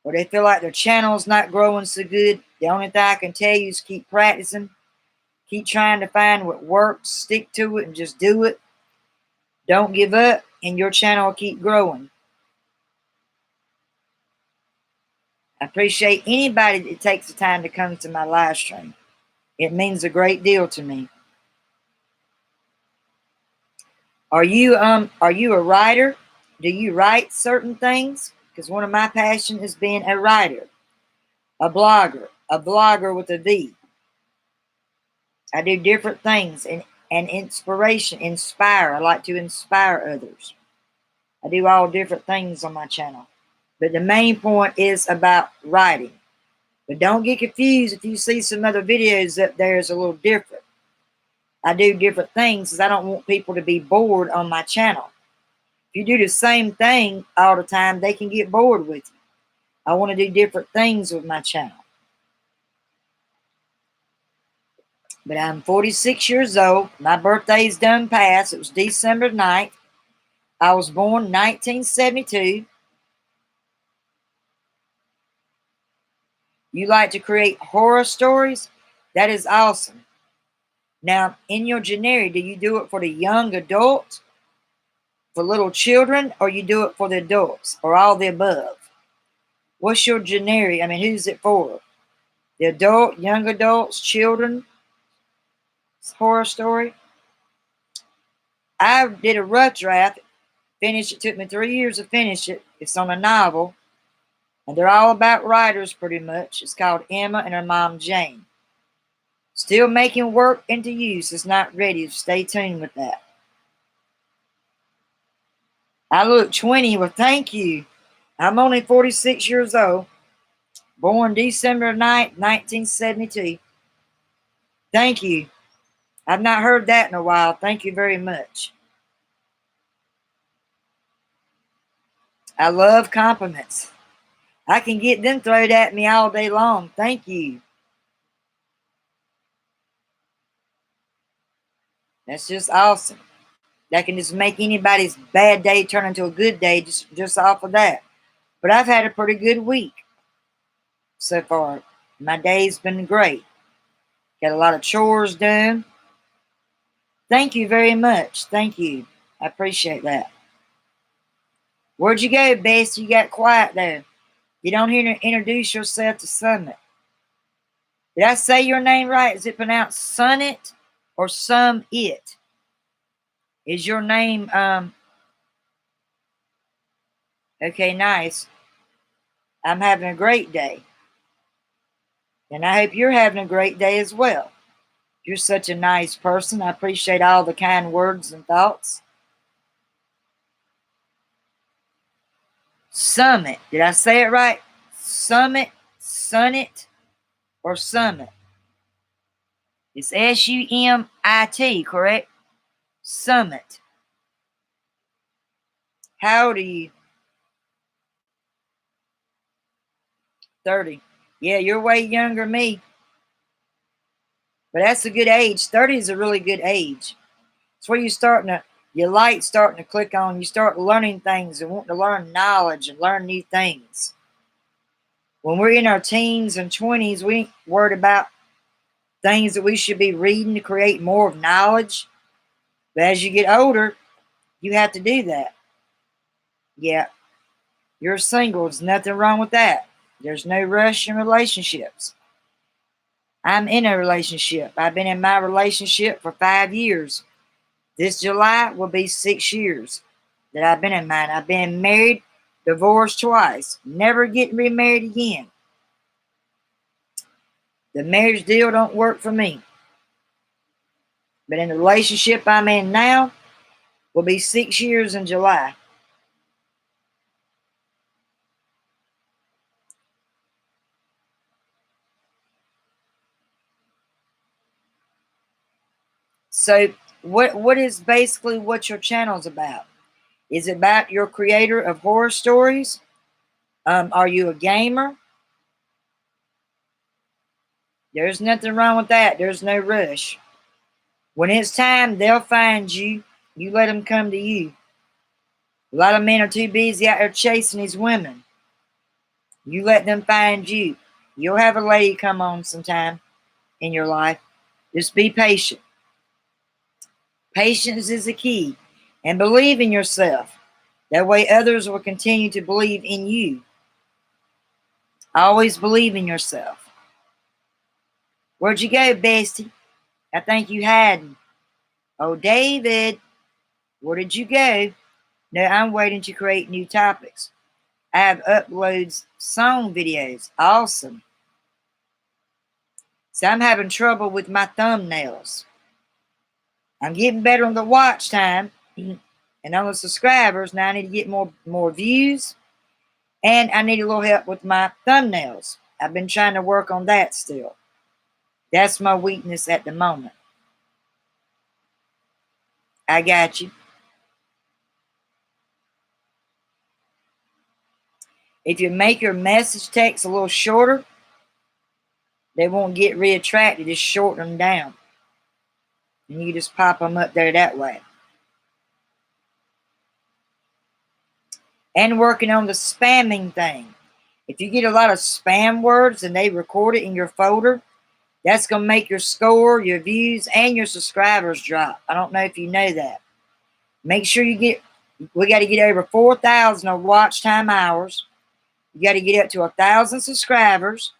or they feel like their channel's not growing so good. The only thing I can tell you is keep practicing. Keep trying to find what works. Stick to it and just do it. Don't give up, and your channel will keep growing. I appreciate anybody that takes the time to come to my live stream. It means a great deal to me. Are you a writer? Do you write certain things? Because one of my passions is being a writer, a blogger with a V. I do different things and inspiration, inspire. I like to inspire others. I do all different things on my channel. But the main point is about writing. But don't get confused if you see some other videos up there is a little different. I do different things because I don't want people to be bored on my channel. If you do the same thing all the time, they can get bored with you. I want to do different things with my channel. But I'm 46 years old. My birthday's done past. It was December 9th. I was born in 1972. You like to create horror stories? That is awesome. Now, in your genre, do you do it for the young adult, for little children, or you do it for the adults, or all the above? What's your genre? I mean, who's it for? The adult, young adults, children? Horror story? I did a rough draft. Finished it. Took me 3 years to finish it. It's on a novel. And they're all about writers pretty much. It's called Emma and her mom Jane. Still making work into use. It's not ready. Stay tuned with that. I look 20. Well, thank you. I'm only 46 years old. Born December 9th, 1972. Thank you. I've not heard that in a while. Thank you very much. I love compliments. I can get them thrown at me all day long. Thank you. That's just awesome. That can just make anybody's bad day turn into a good day just off of that. But I've had a pretty good week so far. My day's been great. Got a lot of chores done. Thank you very much. Thank you. I appreciate that. Where'd you go, Bess? You got quiet there. You don't hear to introduce yourself to Summit. Did I say your name right? Is it pronounced Summit or Some It? Is your name okay, nice. I'm having a great day. And I hope you're having a great day as well. You're such a nice person. I appreciate all the kind words and thoughts. Summit. Did I say it right? Summit, Summit, or Summit? It's Sumit, correct? Summit. How old are you? 30. Yeah, you're way younger than me. But that's a good age. 30 is a really good age. It's where your light's starting to click on. You start learning things and want to learn knowledge and learn new things. When we're in our teens and 20s, we ain't worried about things that we should be reading to create more of knowledge. But as you get older, you have to do that. Yeah, you're single. There's nothing wrong with that. There's no rush in relationships. I'm in a relationship. I've been in my relationship for 5 years. This July will be 6 years that I've been in mine. I've been married, divorced twice, never getting remarried again. The marriage deal don't work for me. But in the relationship I'm in now will be 6 years in July. So what is basically what your channel's about? Is it about your creator of horror stories? Are you a gamer? There's nothing wrong with that. There's no rush. When it's time, they'll find you. You let them come to you. A lot of men are too busy out there chasing these women. You let them find you. You'll have a lady come on sometime in your life. Just be patient. Patience is the key. And believe in yourself. That way others will continue to believe in you. Always believe in yourself. Where'd you go, bestie? I think you hadn't. Oh, David, where did you go? No, I'm waiting to create new topics. I have uploads song videos. Awesome. So I'm having trouble with my thumbnails. I'm getting better on the watch time and on the subscribers. Now I need to get more views, and I need a little help with my thumbnails. I've been trying to work on that still. That's my weakness at the moment. I got you. If you make your message text a little shorter, they won't get reattracted. Just shorten them down. And you just pop them up there that way. And working on the spamming thing. If you get a lot of spam words and they record it in your folder, that's going to make your score, your views, and your subscribers drop. I don't know if you know that. Make sure we got to get over 4,000 of watch time hours. You got to get up to 1,000 subscribers.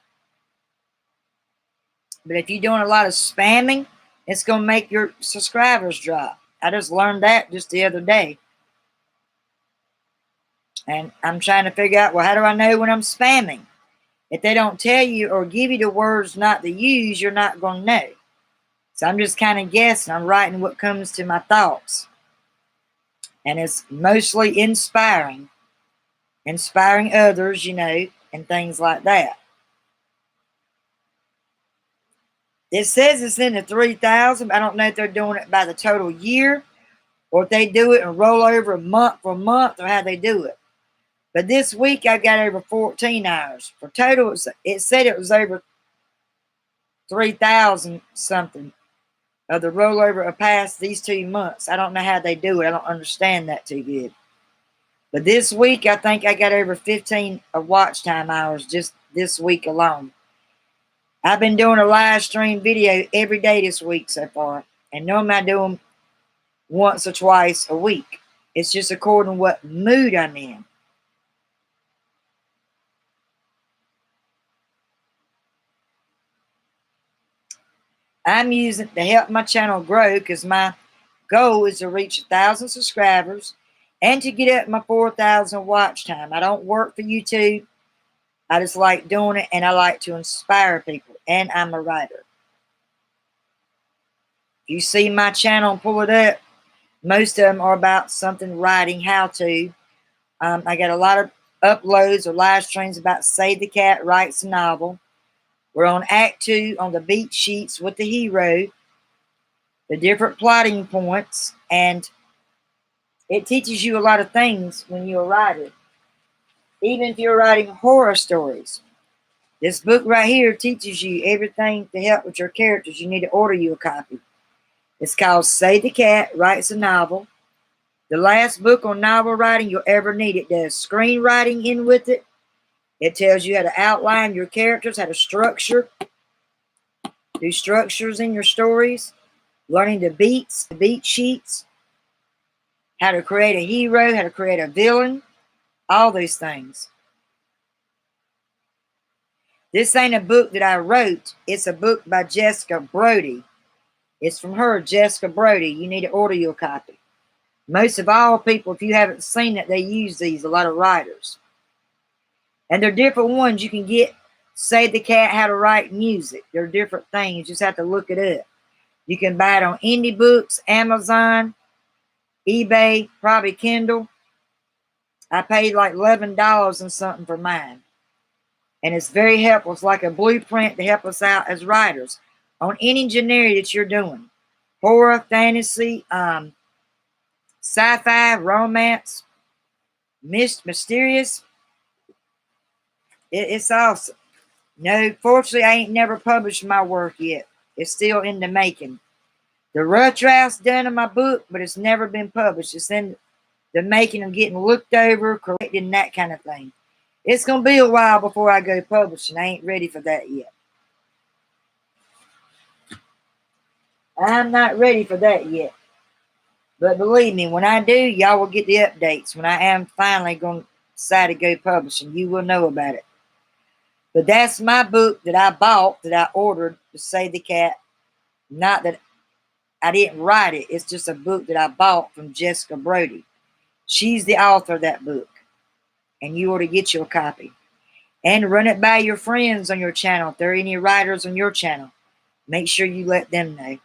But if you're doing a lot of spamming, it's going to make your subscribers drop. I just learned that just the other day. And I'm trying to figure out, well, how do I know when I'm spamming? If they don't tell you or give you the words not to use, you're not going to know. So I'm just kind of guessing. I'm writing what comes to my thoughts. And it's mostly inspiring. Inspiring others, and things like that. It says it's in the 3,000. I don't know if they're doing it by the total year or if they do it and roll over month for month or how they do it. But this week I got over 14 hours. For total, it said it was over 3,000 something of the rollover of past these 2 months. I don't know how they do it. I don't understand that too good. But this week, I think I got over 15 of watch time hours just this week alone. I've been doing a live stream video every day this week so far. And normally I do them once or twice a week. It's just according to what mood I'm in. I'm using it to help my channel grow because my goal is to reach 1,000 subscribers and to get up my 4,000 watch time. I don't work for YouTube. I just like doing it, and I like to inspire people, and I'm a writer. If you see my channel and pull it up, most of them are about something writing, how to. I got a lot of uploads or live streams about Save the Cat Writes a Novel. We're on Act 2 on the beat sheets with the hero, the different plotting points, and it teaches you a lot of things when you're a writer. Even if you're writing horror stories, This book right here teaches you everything to help with your characters. You need to order you a copy. It's called Say the Cat Writes a Novel. The last book on novel writing you'll ever need. It does screenwriting in with it. It tells you how to outline your characters, how to do structures in your stories, learning the beats, the beat sheets, how to create a hero, how to create a villain, all these things. This ain't a book that I wrote. It's a book by Jessica Brody. It's from her, Jessica Brody. You need to order you a copy. Most of all people, if you haven't seen it, they use these, a lot of writers. And they're different ones. You can get Say the Cat How to Write Music. They're different things. You just have to look it up. You can buy it on Indie Books, Amazon, eBay, probably Kindle. I paid like $11 and something for mine. And it's very helpful. It's like a blueprint to help us out as writers on any genre that you're doing. Horror, fantasy, sci-fi, romance, mysterious. It's awesome. No, fortunately, I ain't never published my work yet. It's still in the making. The rough draft's done in my book, but it's never been published. It's in the making of getting looked over, corrected, and that kind of thing. It's going to be a while before I go publishing. I ain't ready for that yet. I'm not ready for that yet. But believe me, when I do, y'all will get the updates. When I am finally going to decide to go publishing, you will know about it. But that's my book that I bought, that I ordered to Say the Cat. Not that I didn't write it. It's just a book that I bought from Jessica Brody. She's the author of that book. And you ought to get you a copy. And run it by your friends on your channel. If there are any writers on your channel, make sure you let them know.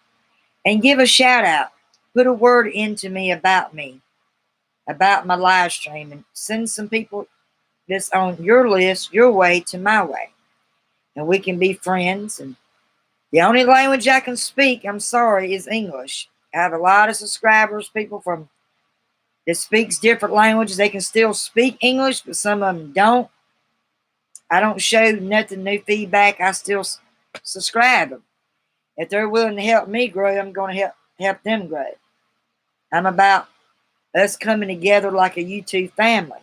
And give a shout out. Put a word into me, about my live stream. And send some people that's on your list, your way to my way. And we can be friends. And the only language I can speak, I'm sorry, is English. I have a lot of subscribers, people from that speaks different languages. They can still speak English, but some of them don't. I don't show nothing, no feedback. I still subscribe them. If they're willing to help me grow, I'm going to help them grow. I'm about us coming together like a YouTube family.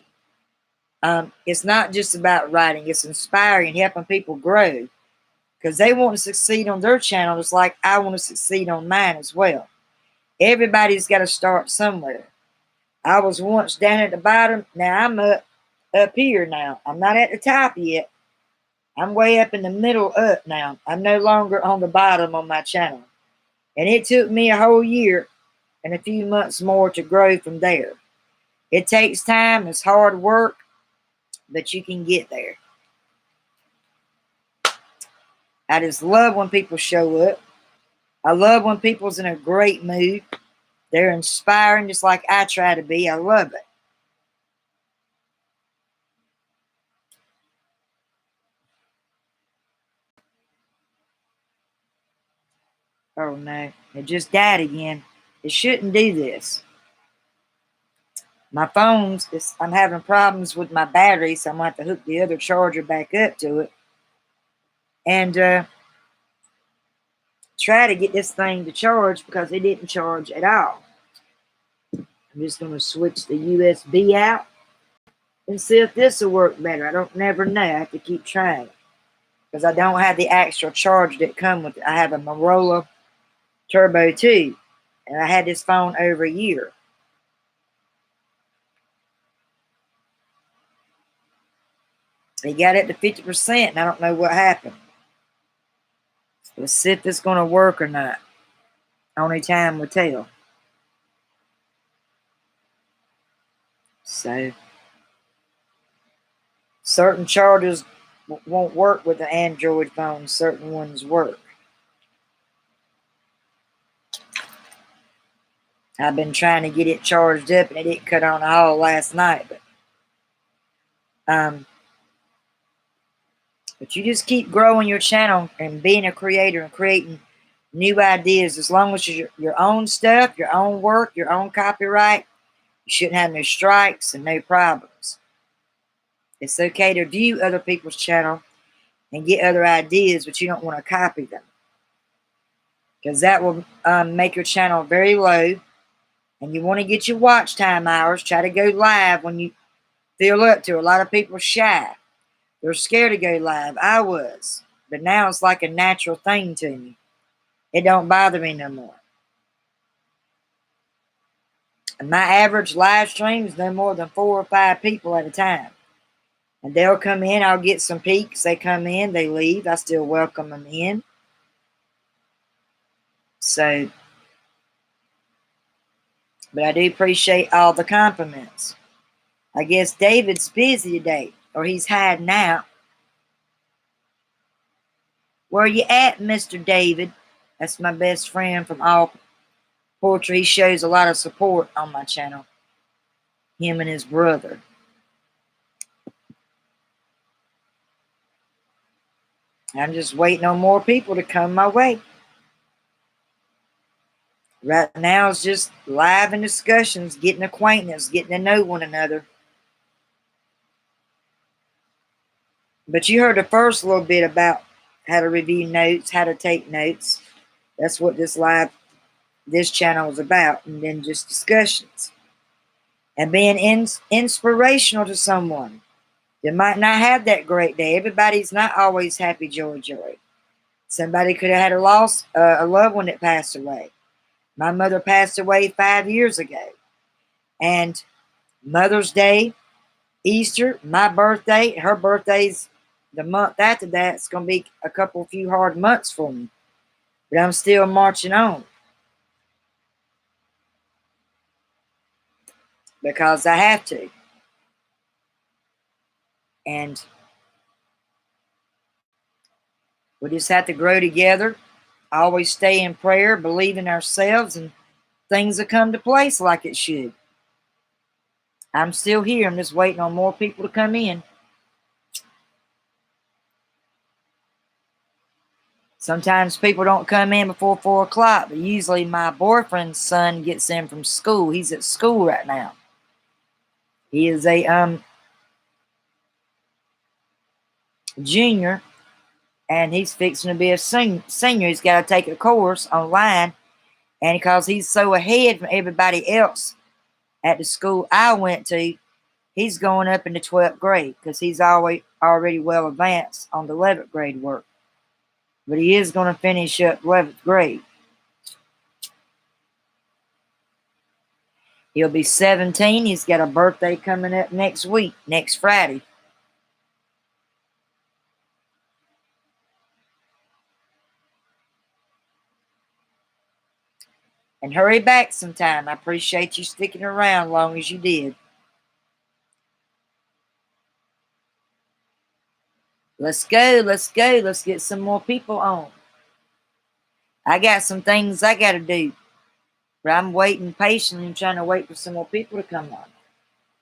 It's not just about writing. It's inspiring and helping people grow. Because they want to succeed on their channel just like I want to succeed on mine as well. Everybody's got to start somewhere. I was once down at the bottom. Now I'm up here now. I'm not at the top yet. I'm way up in the middle up now. I'm no longer on the bottom on my channel. And it took me a whole year and a few months more to grow from there. It takes time. It's hard work. But you can get there. I just love when people show up. I love when people's in a great mood. They're inspiring just like I try to be. I love it. Oh no, it just died again. It shouldn't do this. My phone's, I'm having problems with my battery, so I'm going to have to hook the other charger back up to it. And try to get this thing to charge because it didn't charge at all. I'm just going to switch the USB out and see if this will work better. I don't never know. I have to keep trying because I don't have the actual charge that come with it. I have a Motorola Turbo 2, and I had this phone over a year. It got it to 50%, and I don't know what happened. Let's see if it's going to work or not. Only time will tell. So, certain chargers won't work with the Android phone. Certain ones work. I've been trying to get it charged up, and it didn't cut on all last night. But you just keep growing your channel and being a creator and creating new ideas. As long as it's your own stuff, your own work, your own copyright, you shouldn't have no strikes and no problems. It's okay to view other people's channel and get other ideas, but you don't want to copy them, because that will make your channel very low. And you want to get your watch time hours. Try to go live when you feel up to. A lot of people are shy. They're scared to go live. I was. But now it's like a natural thing to me. It don't bother me no more. And my average live stream is no more than 4 or 5 people at a time. And they'll come in. I'll get some peeks. They come in. They leave. I still welcome them in. So, but I do appreciate all the compliments. I guess David's busy today. Or he's hiding out. Where you at, Mr. David? That's my best friend from all poetry. He shows a lot of support on my channel. Him and his brother. I'm just waiting on more people to come my way. Right now it's just live and discussions, getting acquaintance, getting to know one another. But you heard the first little bit about how to review notes, how to take notes. That's what this channel is about. And then just discussions. And being inspirational to someone that might not have that great day. Everybody's not always happy, joy, joy. Somebody could have had a loved one that passed away. My mother passed away 5 years ago. And Mother's Day, Easter, my birthday, her birthday's the month after that. It's going to be a few hard months for me. But I'm still marching on. Because I have to. And we just have to grow together. Always stay in prayer, believe in ourselves, and things will come to place like it should. I'm still here. I'm just waiting on more people to come in. Sometimes people don't come in before 4 o'clock, but usually my boyfriend's son gets in from school. He's at school right now. He is a junior, and he's fixing to be a senior. He's got to take a course online, and because he's so ahead from everybody else at the school I went to, he's going up into 12th grade because he's already well advanced on the 11th grade work. But he is going to finish up 11th grade. He'll be 17. He's got a birthday coming up next week, next Friday. And hurry back sometime. I appreciate you sticking around long as you did. Let's go. Let's go. Let's get some more people on. I got some things I got to do. But I'm waiting patiently and trying to wait for some more people to come on.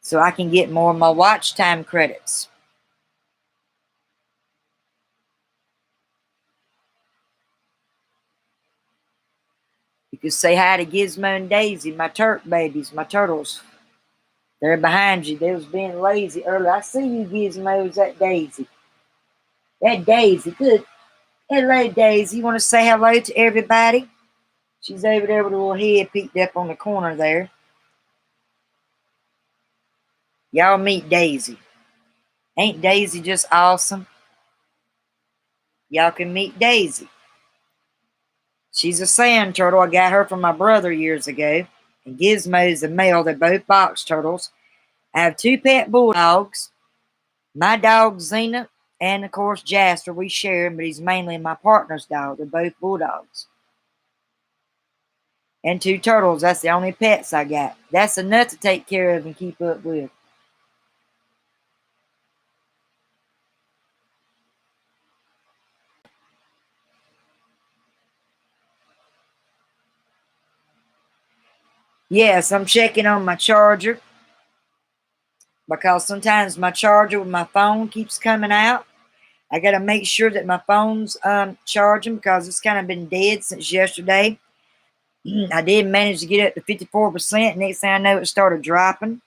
So I can get more of my watch time credits. You can say hi to Gizmo and Daisy, my turk babies, my turtles. They're behind you. They was being lazy earlier. I see you, Gizmos. That Daisy. That Daisy. Good. Hello, Daisy. You want to say hello to everybody? She's over there with a little head peeked up on the corner there. Y'all meet Daisy. Ain't Daisy just awesome? Y'all can meet Daisy. She's a sand turtle. I got her from my brother years ago. And Gizmo's a male. They're both box turtles. I have 2 pet bulldogs. My dog, Xena, and, of course, Jasper. We share him, but he's mainly my partner's dog. They're both bulldogs. And 2 turtles. That's the only pets I got. That's enough to take care of and keep up with. Yes, I'm checking on my charger. Because sometimes my charger with my phone keeps coming out. I got to make sure that my phone's charging because it's kind of been dead since yesterday. I did manage to get up to 54%. Next thing I know, it started dropping.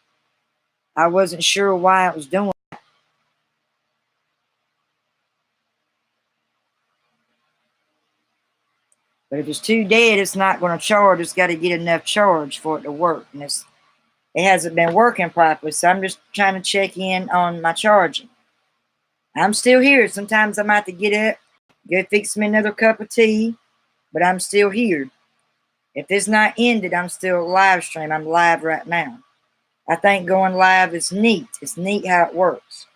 I wasn't sure why it was doing that. But if it's too dead, it's not going to charge. It's got to get enough charge for it to work. And it hasn't been working properly. So I'm just trying to check in on my charging. I'm still here. Sometimes I might have to get up, go fix me another cup of tea, but I'm still here. If it's not ended, I'm still live stream. I'm live right now. I think going live is neat. It's neat how it works.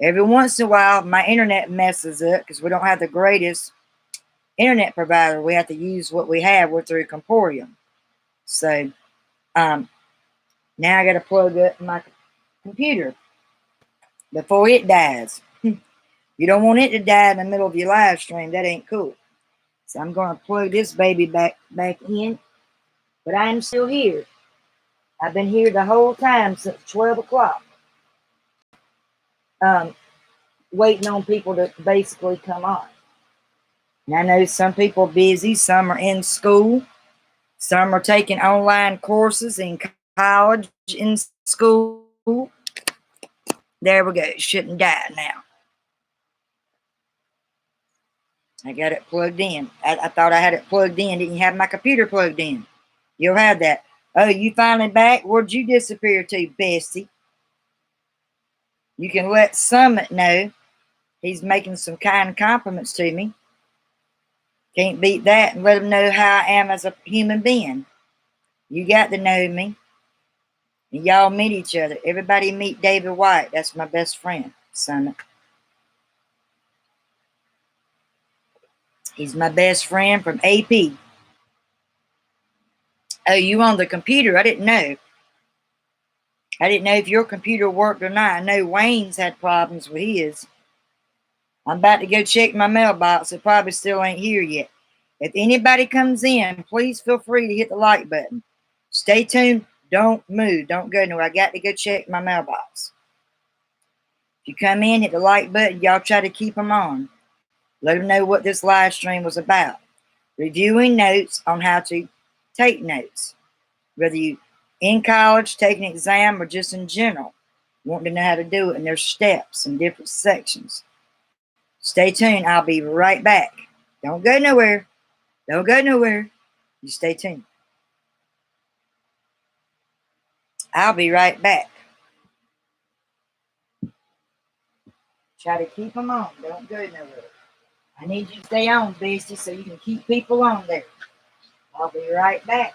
Every once in a while, my internet messes up because we don't have the greatest internet provider. We have to use what we have. We're through Comporium. So now I got to plug up my computer before it dies. You don't want it to die in the middle of your live stream. That ain't cool. So I'm going to plug this baby back in. But I am still here. I've been here the whole time since 12 o'clock. Waiting on people to basically come on. And I know some people are busy. Some are in school. Some are taking online courses in college, in school. There we go. It shouldn't die now. I got it plugged in. I thought I had it plugged in. Didn't have my computer plugged in. You'll have that. Oh, you finally back? Where'd you disappear to, bestie? You can let Summit know. He's making some kind compliments to me. Can't beat that, and let him know how I am as a human being. You got to know me. And y'all meet each other. Everybody meet David White. That's my best friend, Summit. He's my best friend from AP. Oh, you on the computer? I didn't know. I didn't know if your computer worked or not. I know Wayne's had problems with his. I'm about to go check my mailbox. It probably still ain't here yet. If anybody comes in, please feel free to hit the like button. Stay tuned. Don't move. Don't go nowhere. I got to go check my mailbox. If you come in, hit the like button. Y'all try to keep them on. Let them know what this live stream was about. Reviewing notes on how to take notes. Whether you in college, taking an exam, or just in general. Wanting to know how to do it, and there's steps and different sections. Stay tuned. I'll be right back. Don't go nowhere. Don't go nowhere. You stay tuned. I'll be right back. Try to keep them on. Don't go nowhere. I need you to stay on, bestie, so you can keep people on there. I'll be right back.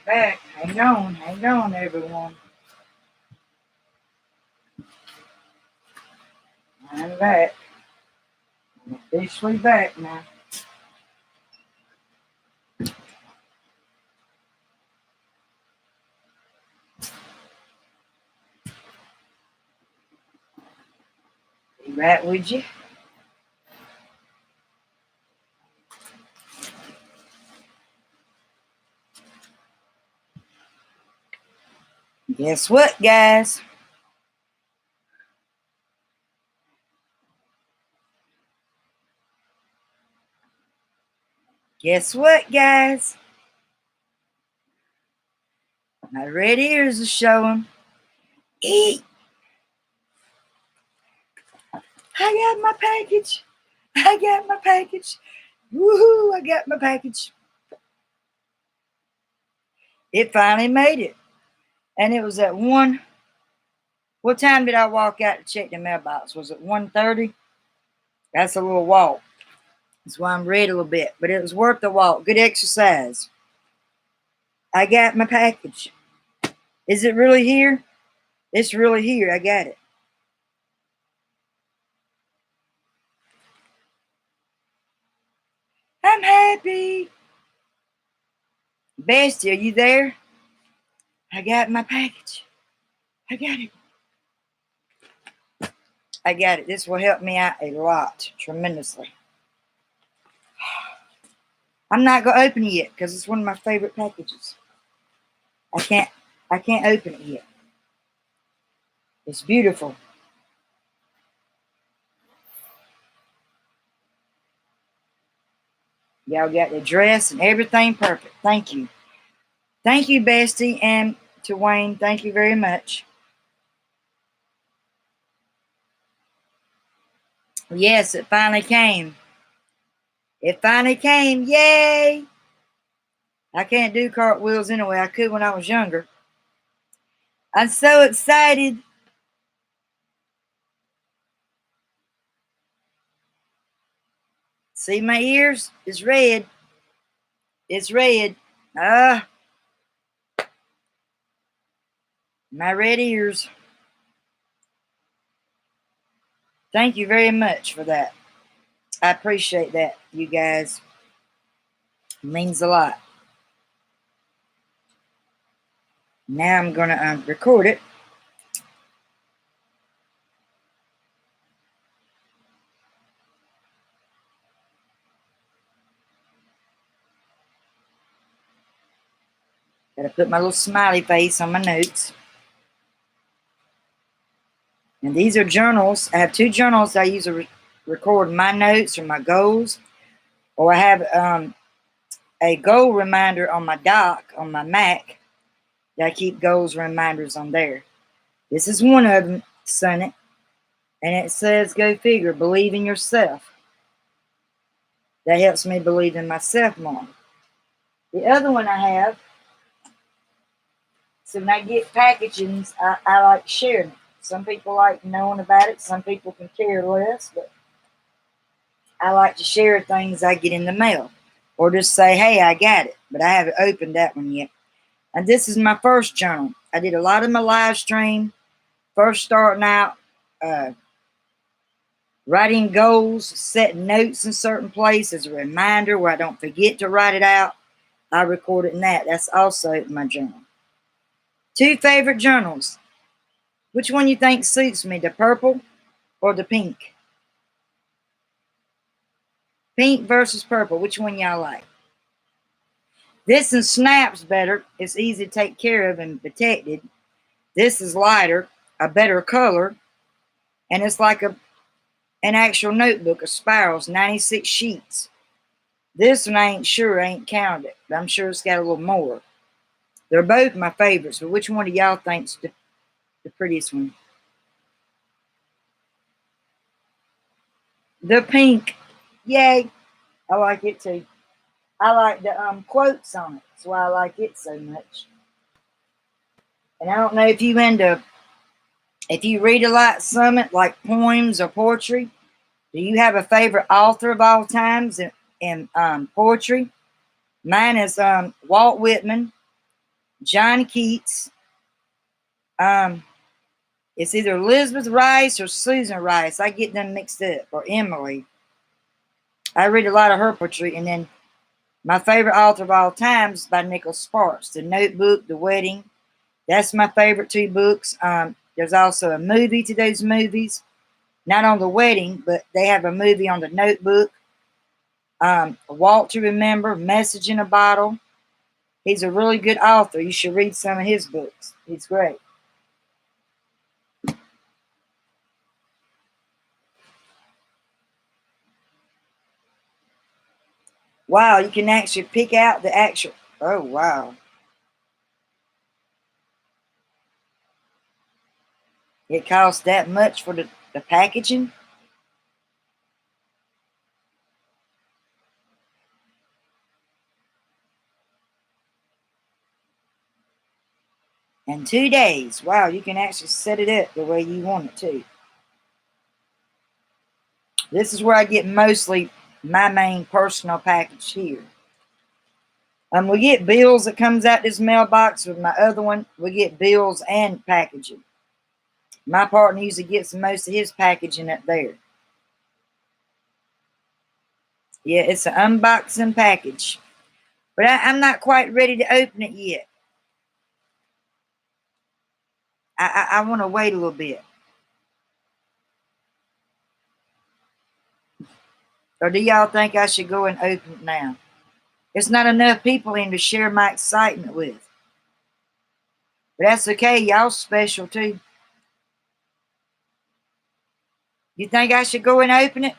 back. Hang on, everyone. I'm back. I'm officially back now. Be right with you. Guess what, guys? Guess what, guys? My red ears are showing. Eat! I got my package. I got my package. Woohoo! I got my package. It finally made it. And it was at 1. What time did I walk out to check the mailbox? Was it 1:30? That's a little walk. That's why I'm red a little bit. But it was worth the walk. Good exercise. I got my package. Is it really here? It's really here. I got it. I'm happy. Bestie, are you there? I got my package. I got it. I got it. This will help me out a lot, tremendously. I'm not gonna open it yet because it's one of my favorite packages. I can't open it yet. It's beautiful. Y'all got the dress and everything perfect. Thank you. Thank you, Bestie, and to Wayne. Thank you very much. Yes, it finally came. It finally came. Yay! I can't do cartwheels anyway. I could when I was younger. I'm so excited. See my ears? It's red. It's red. Ah, my red ears. Thank you very much for that. I appreciate that, you guys. It means a lot. Now I'm going to record it. Got to put my little smiley face on my notes. And these are journals. I have 2 journals I use to record my notes or my goals. Or I have a goal reminder on my dock on my Mac. I keep goals reminders on there. This is one of them, Sonnet. And it says, go figure, believe in yourself. That helps me believe in myself more. The other one I have, so when I get packagings, I like sharing it. Some people like knowing about it. Some people can care less. But I like to share things I get in the mail. Or just say, hey, I got it. But I haven't opened that one yet. And this is my first journal. I did a lot of my live stream. First starting out, writing goals, setting notes in certain places, a reminder where I don't forget to write it out. I record it in that. That's also my journal. 2 favorite journals. Which one you think suits me, the purple or the pink? Pink versus purple. Which one y'all like? This one snaps better. It's easy to take care of and protected. This is lighter, a better color, and it's like an actual notebook of spirals, 96 sheets. This one I ain't sure, I ain't counted it, but I'm sure it's got a little more. They're both my favorites, but which one do y'all think's the prettiest one? The pink. Yay. I like it too. I like the quotes on it. That's why I like it so much. And I don't know if you read a lot, Summit, like poems or poetry. Do you have a favorite author of all times in poetry? Mine is Walt Whitman. John Keats. It's either Elizabeth Rice or Susan Rice. I get them mixed up. Or Emily. I read a lot of her poetry. And then my favorite author of all time is by Nicholas Sparks. The Notebook, The Wedding. That's my favorite two books. There's also a movie to those movies. Not on The Wedding, but they have a movie on The Notebook. A Walk to Remember, Message in a Bottle. He's a really good author. You should read some of his books. He's great. Wow, you can actually pick out the actual. Oh, wow. It costs that much for the packaging? And 2 days. Wow, you can actually set it up the way you want it to. This is where I get mostly my main personal package here. We get bills that comes out this mailbox. With my other one, we get bills and packaging. My partner usually gets most of his packaging up there. Yeah, it's an unboxing package. But I'm not quite ready to open it yet. I want to wait a little bit. Or do y'all think I should go and open it now? There's not enough people in to share my excitement with. But that's okay. Y'all special too. You think I should go and open it?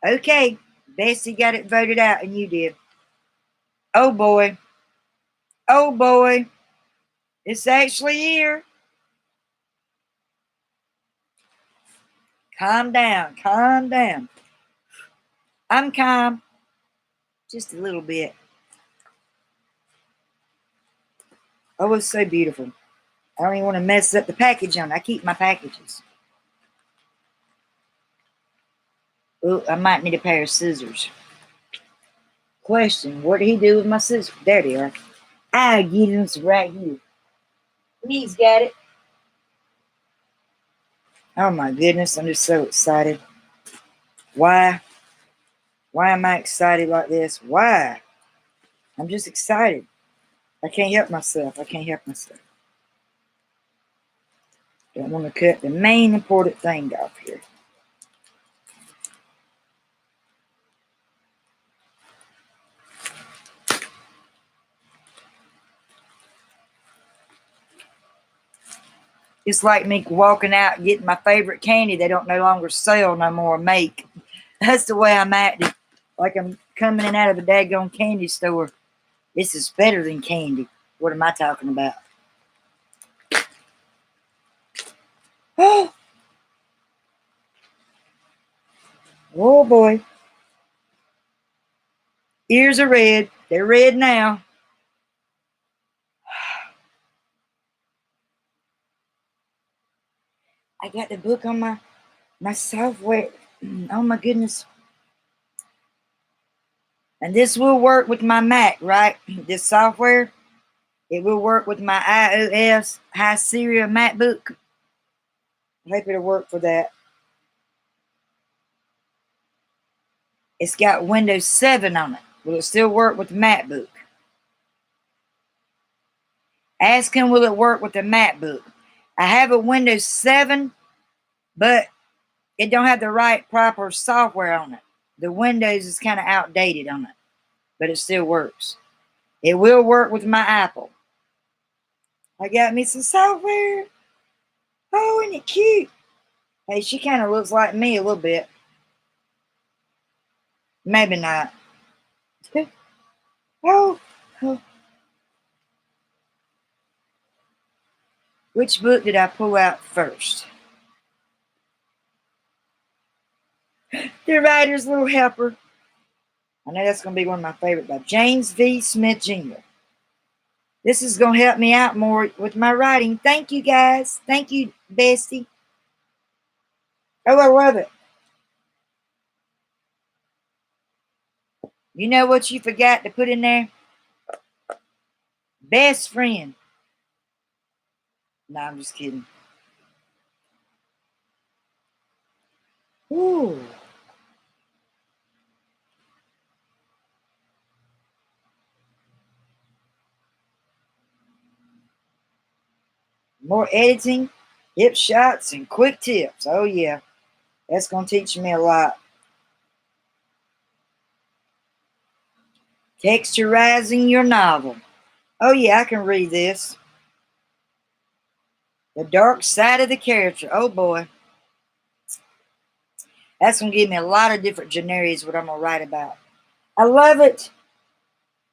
Okay. Bessie got it voted out and you did. Oh boy. Oh boy. It's actually here. Calm down. Calm down. I'm calm. Just a little bit. Oh, it's so beautiful. I don't even want to mess up the package on it. I keep my packages. Oh, I might need a pair of scissors. Question, what did he do with my scissors? There they are. I get them right here. He's got it. Oh my goodness, I'm just so excited. Why? Why am I excited like this? Why? I'm just excited. I can't help myself. I can't help myself. Don't want to cut the main important thing off here. It's like me walking out and getting my favorite candy they don't no longer sell no more or make. That's the way I'm acting. Like I'm coming in out of a daggone candy store. This is better than candy. What am I talking about? Oh, oh boy. Ears are red. They're red now. I got the book on my software. Oh my goodness. And this will work with my Mac, right? This software. It will work with my iOS High Sierra MacBook. I hope it'll work for that. It's got Windows 7 on it. Will it still work with the MacBook? Ask him, will it work with the MacBook? I have a Windows 7, but it don't have the right proper software on it. The Windows is kind of outdated on it, but it still works. It will work with my Apple. I got me some software. Oh, isn't it cute? Hey, she kind of looks like me a little bit. Maybe not. Oh, oh. Which book did I pull out first? The Writer's Little Helper. I know that's going to be one of my favorite by James V. Smith Jr. This is going to help me out more with my writing. Thank you, guys. Thank you, Bestie. Oh, I love it. You know what you forgot to put in there? Best friend. No, I'm just kidding. Ooh. More editing, hip shots, and quick tips. Oh, yeah. That's going to teach me a lot. Texturizing your novel. Oh, yeah, I can read this. The dark side of the character. Oh, boy. That's going to give me a lot of different genres what I'm going to write about. I love it.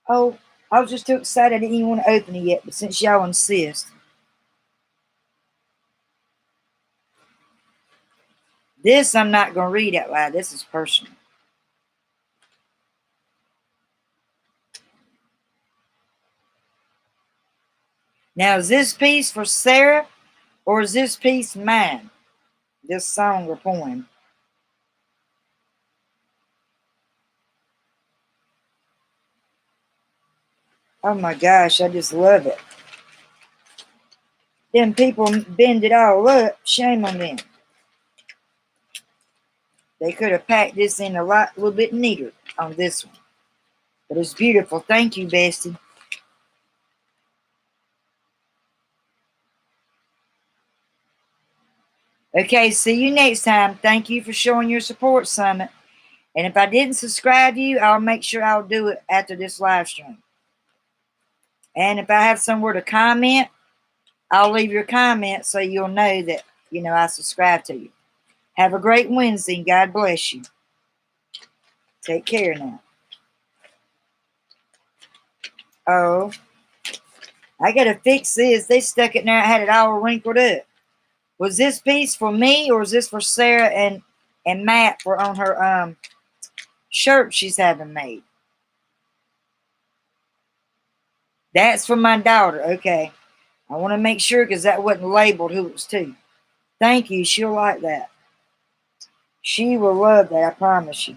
Oh, I was just too excited I didn't even want to open it yet, but since y'all insist. This I'm not going to read out loud. This is personal. Now, is this piece for Sarah or is this piece mine? This song or poem? Oh my gosh, I just love it. Them people bend it all up. Shame on them. They could have packed this in a little bit neater on this one. But it's beautiful. Thank you, Bestie. Okay, see you next time. Thank you for showing your support, Summit. And if I didn't subscribe to you, I'll make sure I'll do it after this live stream. And if I have somewhere to comment, I'll leave your comment so you'll know that, I subscribe to you. Have a great Wednesday and God bless you. Take care now. Oh, I got to fix this. They stuck it in there. I had it all wrinkled up. Was this piece for me or is this for Sarah and Matt for on her shirt she's having made? That's for my daughter. Okay. I want to make sure because that wasn't labeled who it was to. Thank you. She'll like that. She will love that. I promise you.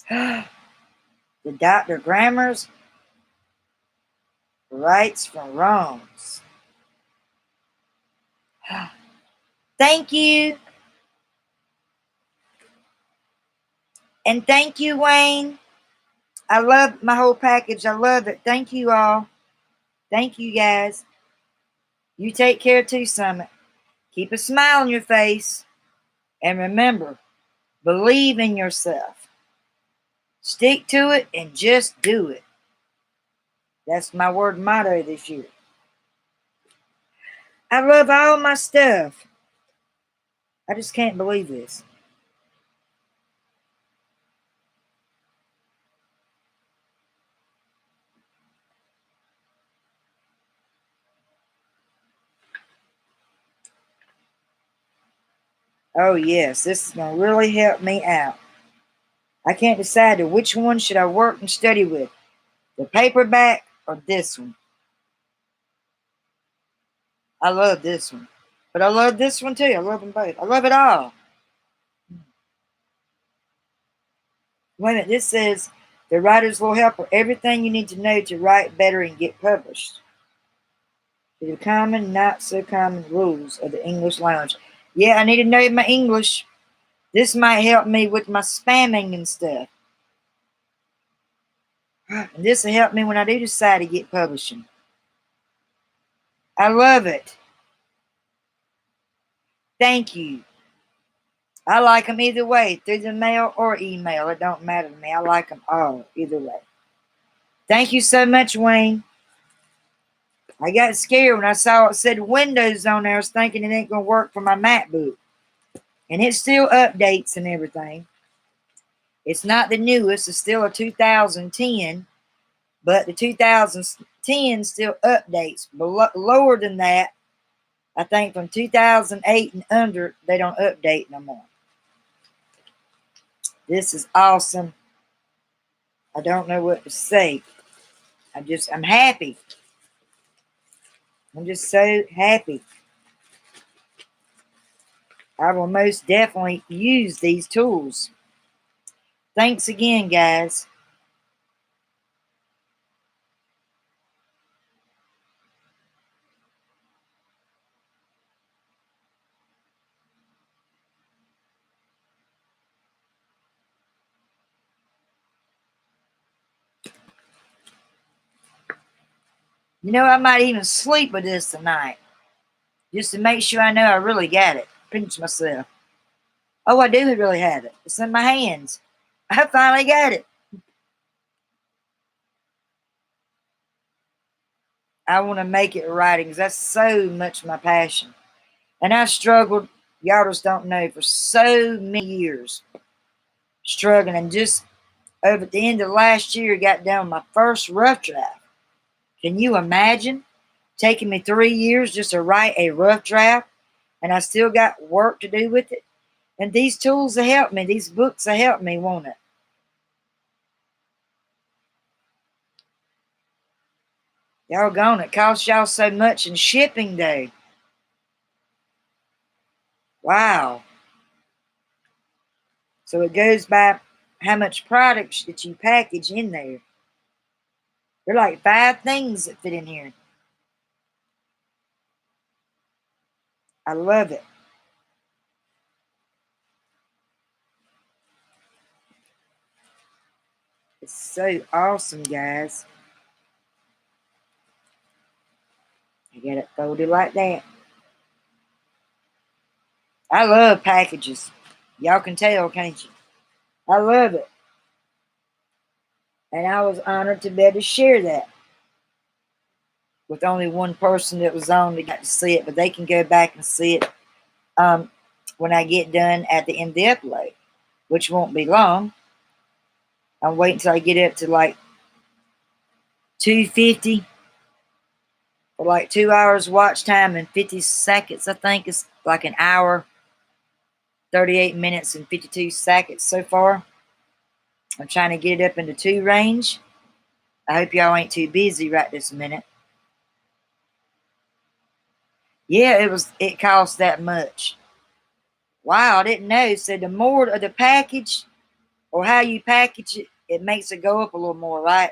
The Dr. Grammar's rights from wrongs. Thank you. And thank you, Wayne. I love my whole package. I love it. Thank you all. Thank you, guys. You take care too, Summit. Keep a smile on your face. And remember, believe in yourself. Stick to it and just do it. That's my word motto this year. I love all my stuff. I just can't believe this. Oh, yes, this is going to really help me out. I can't decide to which one should I work and study with, the paperback or this one. I love this one. But I love this one too. I love them both. I love it all. Wait a minute. This says the writer's little helper. Everything you need to know to write better and get published. The common, not so common rules of the English language. Yeah, I need to know my English. This might help me with my spamming and stuff. And this will help me when I do decide to get publishing. I love it. Thank you. I like them either way, through the mail or email. It don't matter to me. I like them all, either way. Thank you so much, Wayne. I got scared when I saw it said Windows on there. I was thinking it ain't going to work for my MacBook. And it still updates and everything. It's not the newest. It's still a 2010. But the 2010 still updates. But lower than that, I think from 2008 and under, they don't update no more. This is awesome. I don't know what to say. I'm happy. I'm just so happy. I will most definitely use these tools. Thanks again, guys. You know, I might even sleep with this tonight just to make sure I know I really got it. Pinch myself. Oh, I do really have it. It's in my hands. I finally got it. I want to make it writing because that's so much my passion. And I struggled, y'all just don't know, for so many years struggling. And just over at the end of last year, got down my first rough draft. Can you imagine? Taking me 3 years just to write a rough draft, and I still got work to do with it. And these tools will help me. These books will help me, won't it? Y'all gone. It costs y'all so much in shipping, though. Wow. So it goes by how much products that you package in there. There are like 5 things that fit in here. I love it. It's so awesome, guys. I got it folded like that. I love packages. Y'all can tell, can't you? I love it. And I was honored to be able to share that with only one person that was on that got to see it, but they can go back and see it um, when I get done at the end of the upload, which won't be long. I'm waiting until I get up to like 250 for like 2 hours watch time and 50 seconds. I think it's like an hour, 38 minutes and 52 seconds so far. I'm trying to get it up into 2 range. I hope y'all ain't too busy right this minute. Yeah, it cost that much. Wow, I didn't know. So the more of the package or how you package it, it makes it go up a little more, right?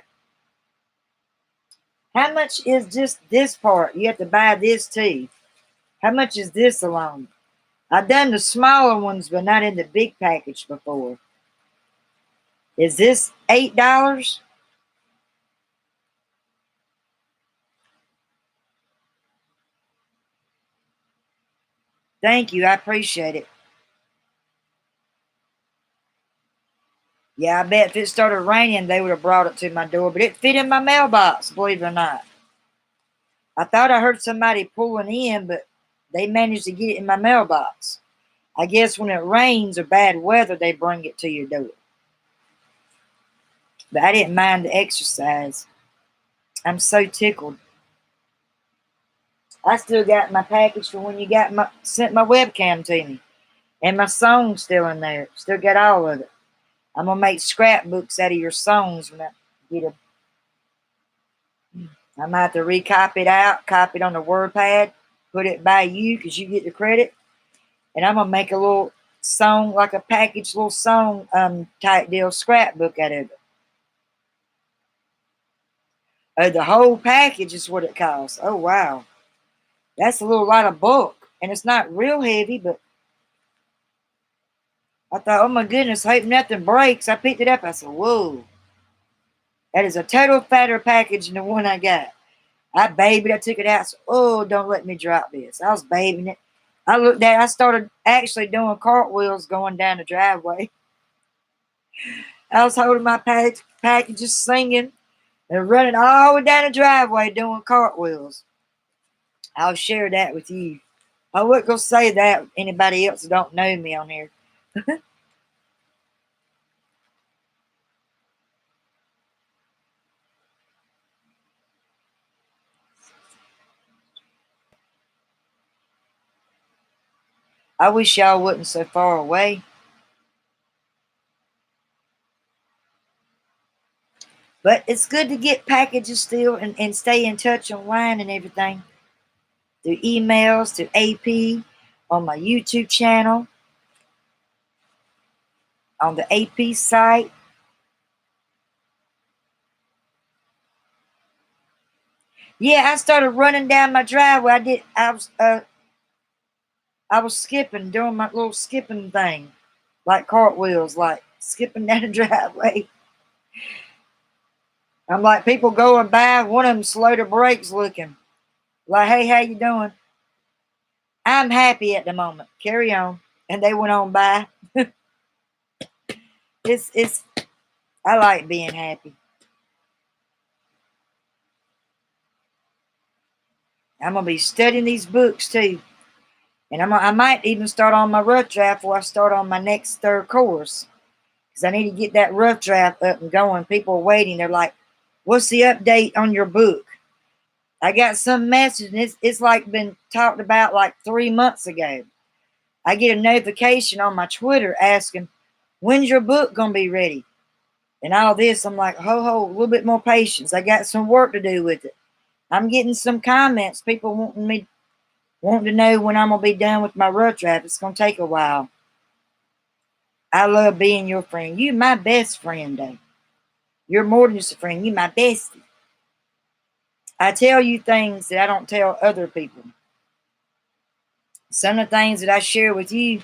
How much is just this part? You have to buy this too. How much is this alone? I've done the smaller ones, but not in the big package before. Is this $8? Thank you. I appreciate it. Yeah, I bet if it started raining, they would have brought it to my door, but it fit in my mailbox, believe it or not. I thought I heard somebody pulling in, but they managed to get it in my mailbox. I guess when it rains or bad weather, they bring it to your door. But I didn't mind the exercise. I'm so tickled. I still got my package from when you sent my webcam to me. And my song's still in there. Still got all of it. I'm gonna make scrapbooks out of your songs when I get them. I might have to recopy it out, copy it on the WordPad, put it by you because you get the credit. And I'm gonna make a little song, like a package little song type deal scrapbook out of it. Oh, the whole package is what it costs. Oh wow. That's a little lot of bulk. And it's not real heavy, but I thought, oh my goodness, hope nothing breaks. I picked it up. I said, whoa. That is a total fatter package than the one I got. I babied. I took it out. So, oh, don't let me drop this. I was babying it. I looked at it. I started actually doing cartwheels going down the driveway. I was holding my packages, singing, and running all the way down the driveway doing cartwheels. I'll share that with you. I wasn't going to say that with anybody else that don't know me on here. I wish y'all wasn't so far away. But it's good to get packages still and stay in touch online and everything. Through emails, to AP, on my YouTube channel, on the AP site. Yeah, I started running down my driveway. I was skipping, doing my little skipping thing, like cartwheels, like skipping down the driveway. I'm like, people going by, one of them slow to brakes looking. Like, hey, how you doing? I'm happy at the moment. Carry on. And they went on by. It's I like being happy. I'm gonna be studying these books too. And I might even start on my rough draft before I start on my next third course. Because I need to get that rough draft up and going. People are waiting. They're like, what's the update on your book? I got some message, and it's like been talked about like 3 months ago. I get a notification on my Twitter asking, when's your book going to be ready? And all this, I'm like, a little bit more patience. I got some work to do with it. I'm getting some comments, people wanting to know when I'm going to be done with my rough draft. It's going to take a while. I love being your friend. You're my best friend, though. You're more than just a friend. You're my bestie. I tell you things that I don't tell other people. Some of the things that I share with you,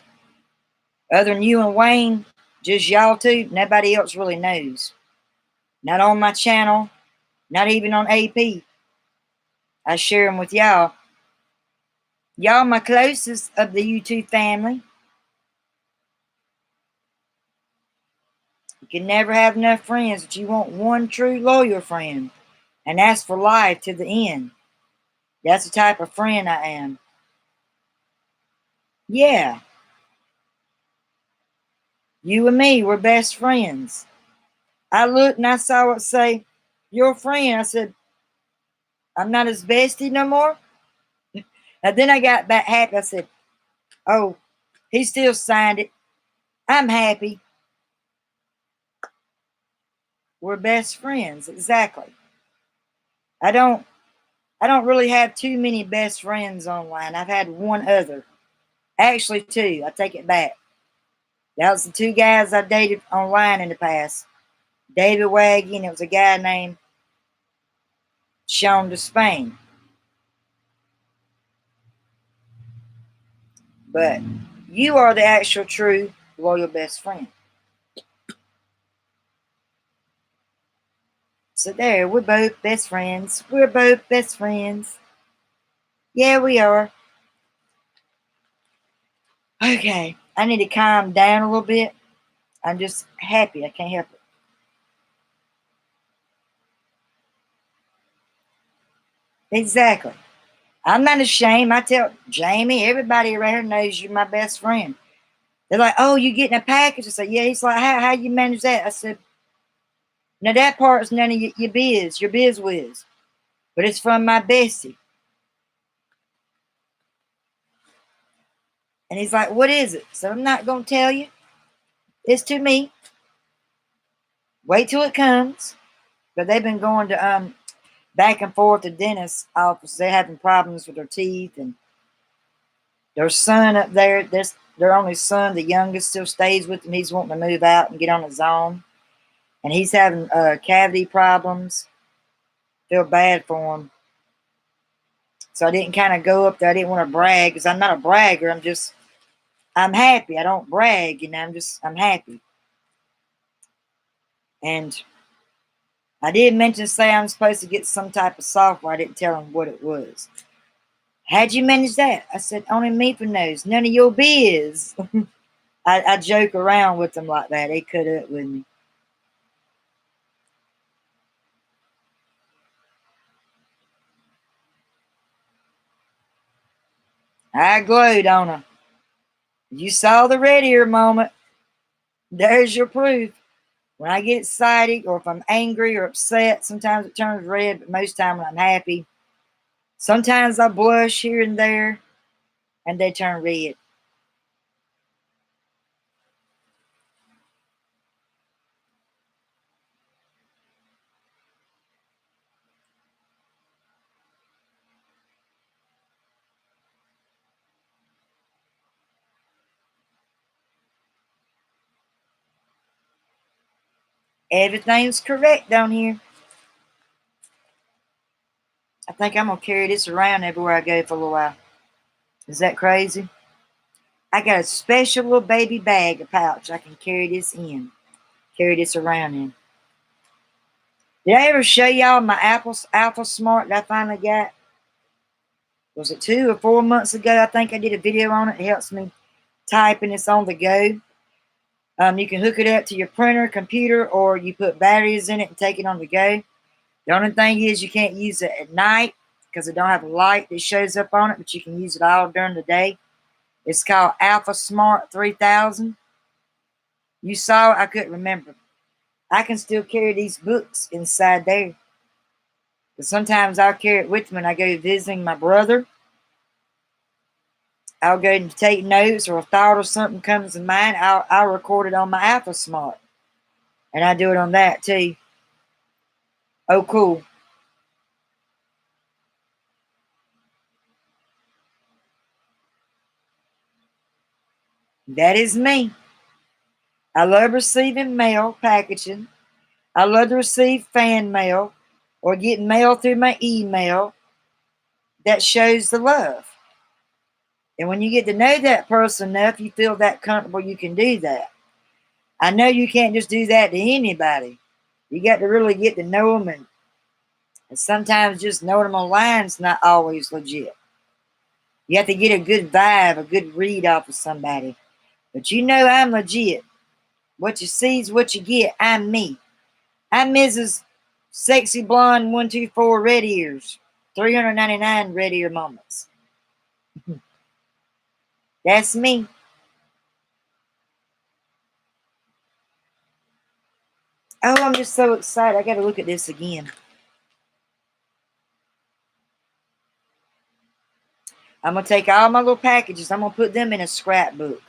other than you and Wayne, just y'all two, nobody else really knows. Not on my channel, not even on AP. I share them with y'all. Y'all my closest of the YouTube family. You can never have enough friends, but you want one true loyal friend. And that's for life to the end. That's the type of friend I am. Yeah. You and me, we're best friends. I looked and I saw it say, your friend. I said, I'm not his bestie no more. And then I got back happy. I said, oh, he still signed it. I'm happy. We're best friends. Exactly. I don't really have too many best friends online. I've had one other. Actually two. I take it back. That was the two guys I dated online in the past. David Waggy, and it was a guy named Sean Despain. But you are the actual true loyal best friend. So there, we're both best friends. We're both best friends. Yeah, we are. Okay, I need to calm down a little bit. I'm just happy. I can't help it. Exactly. I'm not ashamed. I tell Jamie, everybody around here knows you're my best friend. They're like, oh, you getting a package? I said, yeah. He's like, how you manage that? I said, now that part's none of your biz, your biz whiz. But it's from my bestie. And he's like, what is it? So I'm not going to tell you. It's to me. Wait till it comes. But they've been going to back and forth to dentist's office. They're having problems with their teeth, and their son up there, their only son, the youngest, still stays with them. He's wanting to move out and get on his own, and he's having cavity problems. Feel bad for him. So I didn't kind of go up there. I didn't want to brag because I'm not a bragger. I'm happy. I don't brag, I'm happy. And I did mention say I'm supposed to get some type of software. I didn't tell him what it was. How'd you manage that? I said, only me knows. None of your biz. I joke around with them like that. They cut up with me. I glowed on her. You saw the red ear moment. There's your proof. When I get excited or if I'm angry or upset, sometimes it turns red, but most time when I'm happy. Sometimes I blush here and there, and they turn red. Everything's correct down here. I think I'm going to carry this around everywhere I go for a little while. Is that crazy? I got a special little baby bag, a pouch I can carry this in. Carry this around in. Did I ever show y'all my Alpha Smart that I finally got? Was it 2 or 4 months ago? I think I did a video on it. It helps me type and it's on the go. You can hook it up to your printer, computer, or you put batteries in it and take it on the go. The only thing is you can't use it at night because it don't have a light that shows up on it, but you can use it all during the day. It's called Alpha Smart 3000. You saw it, I couldn't remember. I can still carry these books inside there. But sometimes I'll carry it with me when I go visiting my brother. I'll go and take notes, or a thought or something comes to mind, I'll record it on my Alpha Smart. And I do it on that too. Oh, cool. That is me. I love receiving mail packaging. I love to receive fan mail or get mail through my email that shows the love. And when you get to know that person enough, you feel that comfortable you can do that. I know you can't just do that to anybody. You got to really get to know them, and sometimes just knowing them online is not always legit. You have to get a good vibe, a good read off of somebody. But you know I'm legit. What you see is what you get. I'm me. I'm Mrs. Sexy Blonde 124 Red Ears. 399 red ear moments. That's me. Oh, I'm just so excited. I got to look at this again. I'm going to take all my little packages. I'm going to put them in a scrapbook.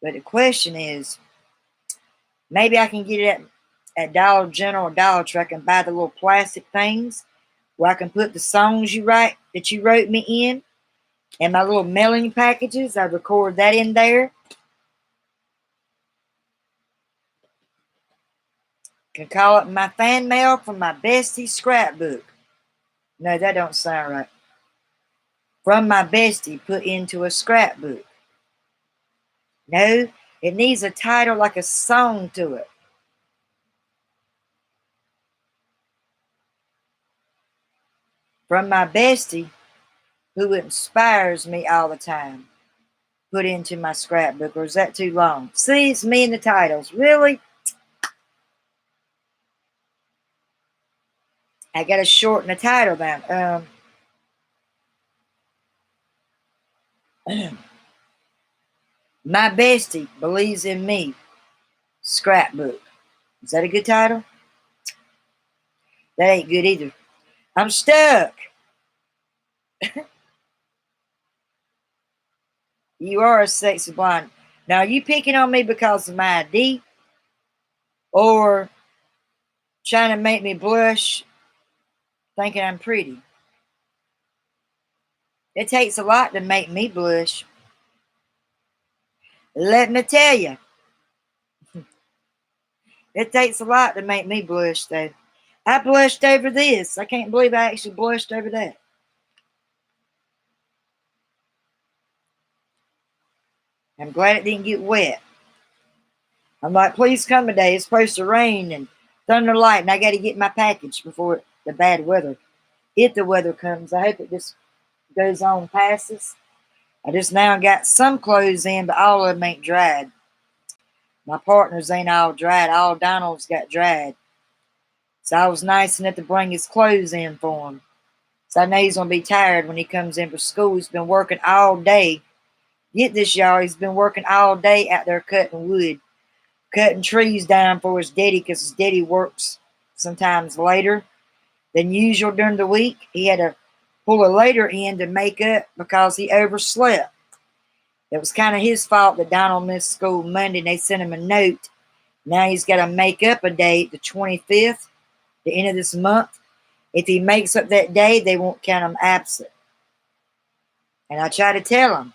But the question is, maybe I can get it at Dollar General or Dollar Tree. I can buy the little plastic things where I can put the songs that you wrote me in, and my little mailing packages. I record that in there. Can call it my fan mail from my bestie scrapbook. No, that don't sound right. From my bestie put into a scrapbook. No, it needs a title like a song to it. From my bestie who inspires me all the time. Put into my scrapbook, or is that too long? See, it's me in the titles. Really? I gotta shorten the title down. My bestie believes in me. Scrapbook. Is that a good title? That ain't good either. I'm stuck. You are a sexy blonde. Now, are you picking on me because of my ID, or trying to make me blush thinking I'm pretty? It takes a lot to make me blush. Let me tell you, it takes a lot to make me blush, though. I blushed over this. I can't believe I actually blushed over that. I'm glad it didn't get wet. I'm like, please come today. It's supposed to rain and thunder light, and I got to get my package before the bad weather. If the weather comes, I hope it just goes on passes. I just now got some clothes in, but all of them ain't dried. My partners ain't all dried. All Donald's got dried. So I was nice enough to bring his clothes in for him. So I know he's going to be tired when he comes in for school. He's been working all day. Get this, y'all. He's been working all day out there cutting wood, cutting trees down for his daddy, because his daddy works sometimes later than usual during the week. He had to pull a later in to make up because he overslept. It was kind of his fault that Donald missed school Monday, and they sent him a note. Now he's got to make up a date, the 25th, the end of this month. If he makes up that day, they won't count him absent. And I try to tell him,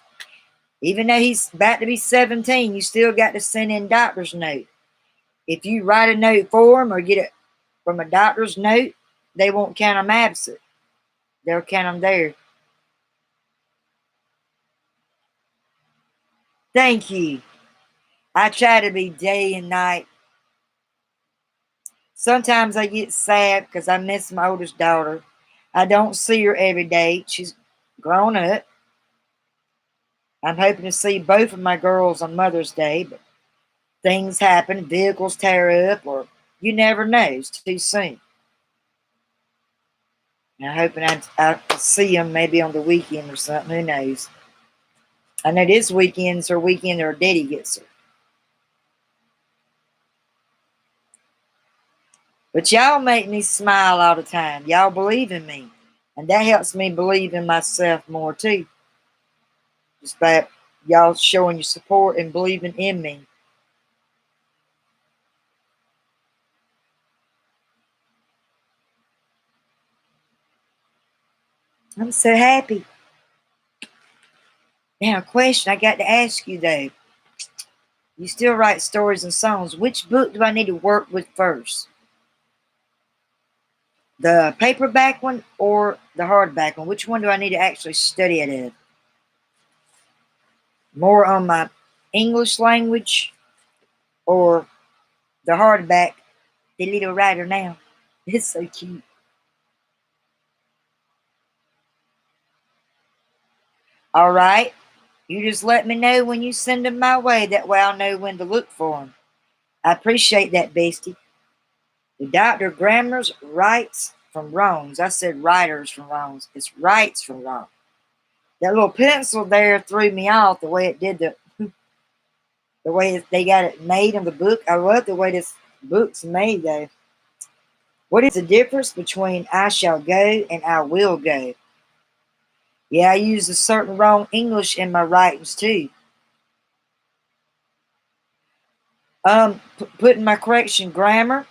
even though he's about to be 17, you still got to send in doctor's note. If you write a note for him or get it from a doctor's note, they won't count him absent. They'll count him there. Thank you. I try to be day and night Sometimes I get sad because I miss my oldest daughter. I don't see her every day. She's grown up. I'm hoping to see both of my girls on Mother's Day, but things happen, vehicles tear up, or you never know. It's too soon. And I'm hoping I see them maybe on the weekend or something. Who knows? I know this weekend's her weekend or Daddy gets her. But y'all make me smile all the time. Y'all believe in me. And that helps me believe in myself more too. Just by y'all showing your support and believing in me. I'm so happy. Now, a question I got to ask you though. You still write stories and songs. Which book do I need to work with first? The paperback one or the hardback one? Which one do I need to actually study it in? More on my English language or the hardback, The Little Writer Now? It's so cute. All right. You just let me know when you send them my way. That way I'll know when to look for them. I appreciate that, Beastie. The doctor grammars rights from wrongs. I said writers from wrongs. It's rights from wrongs. That little pencil there threw me off the way it did the way they got it made in the book. I love the way this book's made though. What is the difference between I shall go and I will go? Yeah, I use a certain wrong English in my writings too. Putting my correction grammar,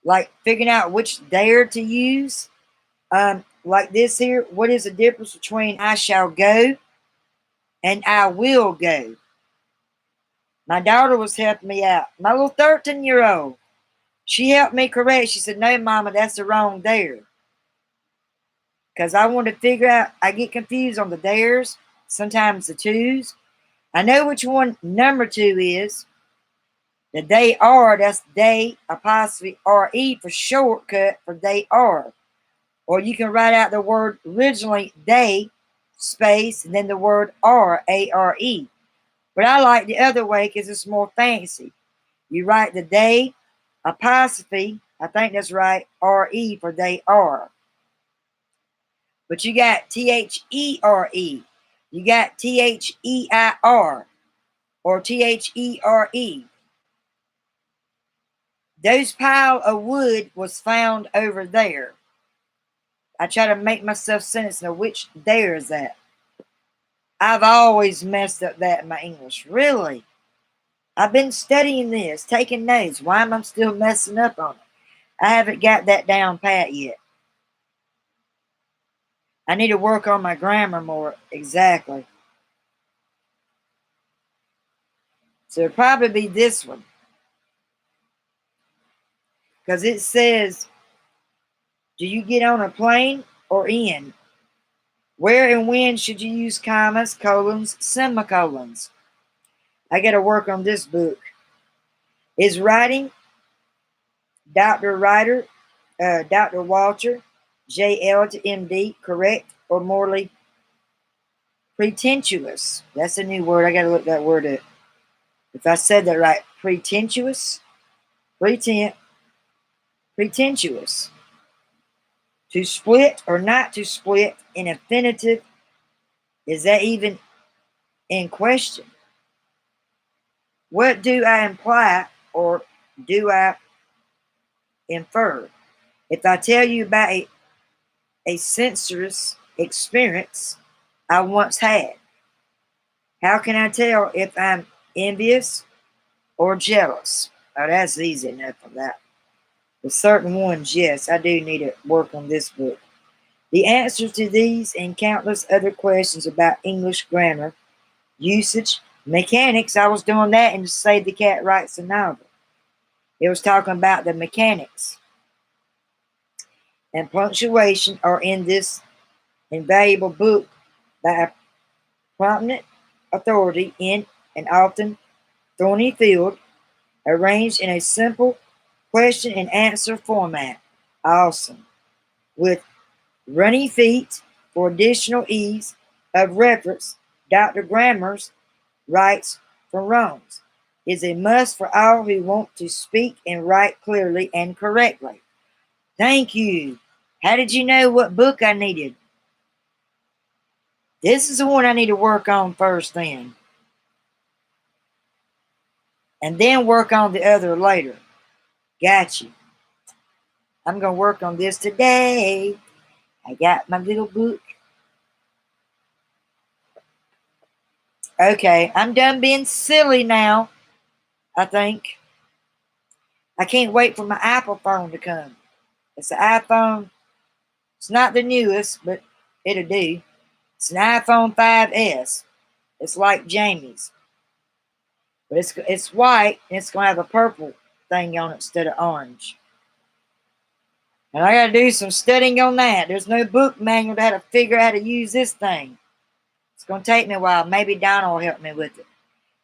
like figuring out which there to use. Like this here, what is the difference between I shall go and I will go? My daughter was helping me out. My little 13-year-old. She helped me correct. She said, no, Mama, that's the wrong there. Because I want to figure out, I get confused on the dares, sometimes the twos. I know which one number two is. The they are, that's they apostrophe R-E for shortcut for they are. Or you can write out the word originally they space and then the word are, A-R-E. But I like the other way because it's more fancy. You write the they apostrophe, I think that's right, R-E for they are. But you got T-H-E-R-E. You got T-H-E-I-R or T-H-E-R-E. Those pile of wood was found over there. I try to make myself sentence know which there is that. I've always messed up that in my English. Really? I've been studying this, taking notes. Why am I still messing up on it? I haven't got that down pat yet. I need to work on my grammar more. Exactly. So it'll probably be this one. Because it says, do you get on a plane or in? Where and when should you use commas, colons, semicolons? I got to work on this book. Is writing, Dr. Ryder, Dr. Walter, J.L. to M.D., correct or morally pretentious? That's a new word. I got to look that word up. If I said that right, pretentious, pretentious. To split or not to split in infinitive, is that even in question? What do I imply or do I infer? If I tell you about a sensory experience I once had, how can I tell if I'm envious or jealous? Oh, that's easy enough for that. With certain ones, yes, I do need to work on this book. The answers to these and countless other questions about English grammar, usage, mechanics, I was doing that in Save the Cat Writes a Novel. It was talking about the mechanics and punctuation are in this invaluable book by a prominent authority in an often thorny field, arranged in a simple question and answer format. Awesome. With running feet for additional ease of reference, Dr. Grammer's Rights for Wrongs is a must for all who want to speak and write clearly and correctly. Thank you. How did you know what book I needed? This is the one I need to work on first then. And then work on the other later. Got you. I'm going to work on this today. I got my little book. Okay, I'm done being silly now, I think. I can't wait for my Apple phone to come. It's an iPhone. It's not the newest, but it'll do. It's an iPhone 5S. It's like Jamie's. But it's white, and it's going to have a purple thing on it instead of orange. And I got to do some studying on that. There's no book manual to how to figure out how to use this thing. It's going to take me a while. Maybe Donald will help me with it.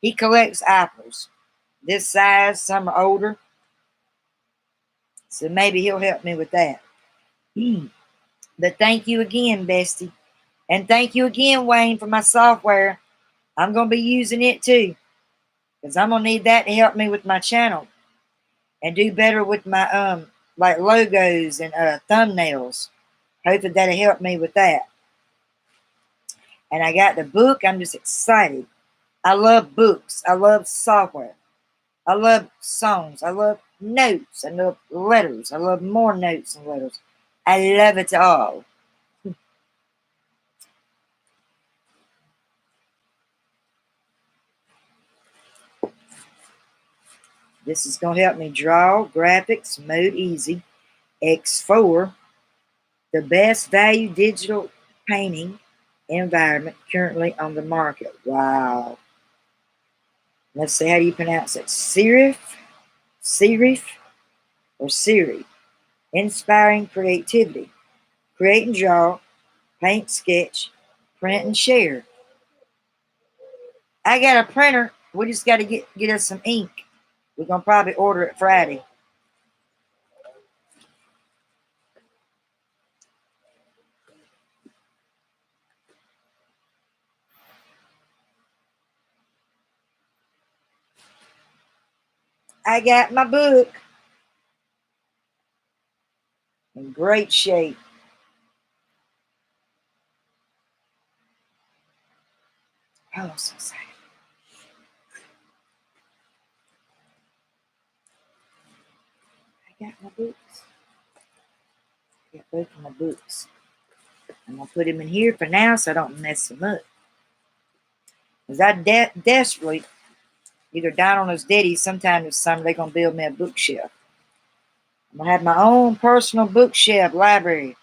He collects apples. This size, some are older. So maybe he'll help me with that. But thank you again, Bestie. And thank you again, Wayne, for my software. I'm going to be using it too. Because I'm going to need that to help me with my channel. And do better with my like logos and thumbnails. Hopefully that'll help me with that. And I got the book. I'm just excited. I love books. I love software. I love songs. I love notes. I love letters. I love more notes and letters. I love it all. This is going to help me draw, graphics, mode easy, X4, the best value digital painting environment currently on the market. Wow. Let's see, how do you pronounce it? Serif, or Siri. Inspiring creativity. Create and draw, paint, sketch, print and share. I got a printer. We just got to get us some ink. We're going to probably order it Friday. I got my book in great shape. Oh, I'm so excited. I got my books. I got both of my books. I'm going to put them in here for now so I don't mess them up. Because I desperately, either Donald or Daddy, sometime this summer, they're going to build me a bookshelf. I'm going to have my own personal bookshelf library.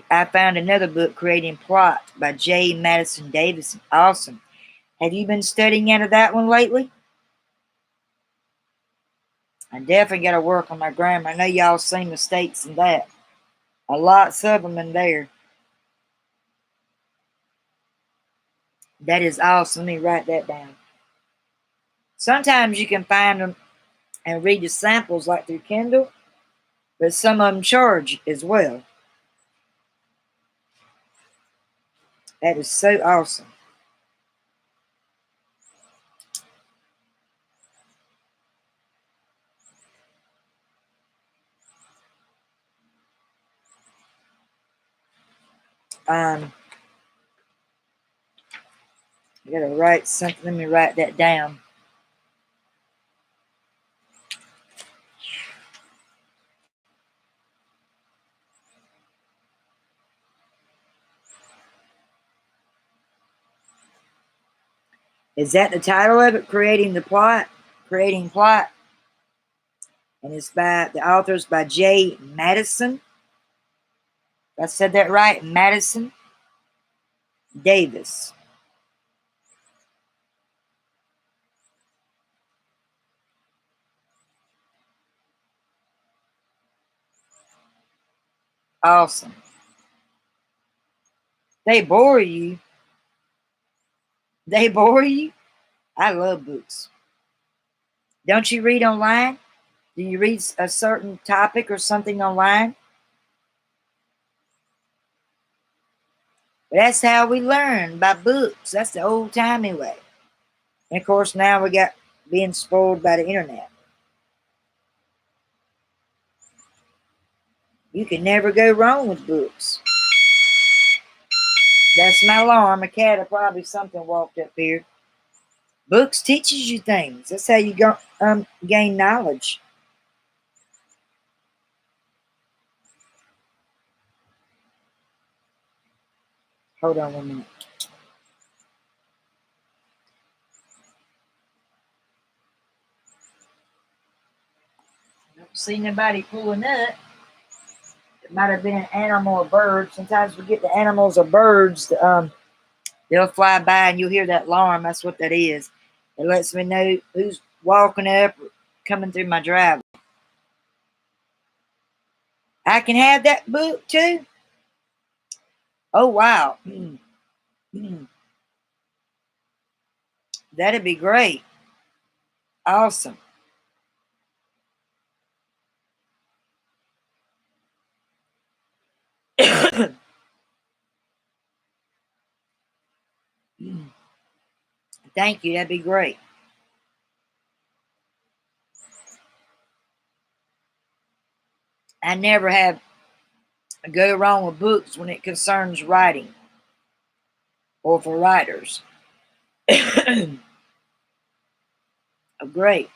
I found another book, Creating Plot, by J. Madison Davis. Awesome. Have you been studying out of that one lately? I definitely got to work on my grammar. I know y'all seen mistakes in that. A lots of them in there. That is awesome. Let me write that down. Sometimes you can find them and read the samples like through Kindle, but some of them charge as well. That is so awesome. I gotta write something. Let me write that down. Is that the title of it? Creating the Plot? Creating Plot. And it's by the author's by J. Madison. I said that right, Madison Davis. Awesome. They bore you. They bore you. I love books. Don't you read online? Do you read a certain topic or something online? But that's how we learn, by books. That's the old-timey way. And of course, now we got being spoiled by the internet. You can never go wrong with books. That's my alarm. A cat or probably something walked up here. Books teaches you things. That's how you gain knowledge. Hold on 1 minute. I don't see nobody pulling up. It might have been an animal or bird. Sometimes we get the animals or birds. They'll fly by and you'll hear that alarm. That's what that is. It lets me know who's walking up or coming through my driveway. I can have that book too? Oh, wow. That'd be great. Awesome. Thank you. That'd be great. I never have go wrong with books when it concerns writing or for writers. Oh, great.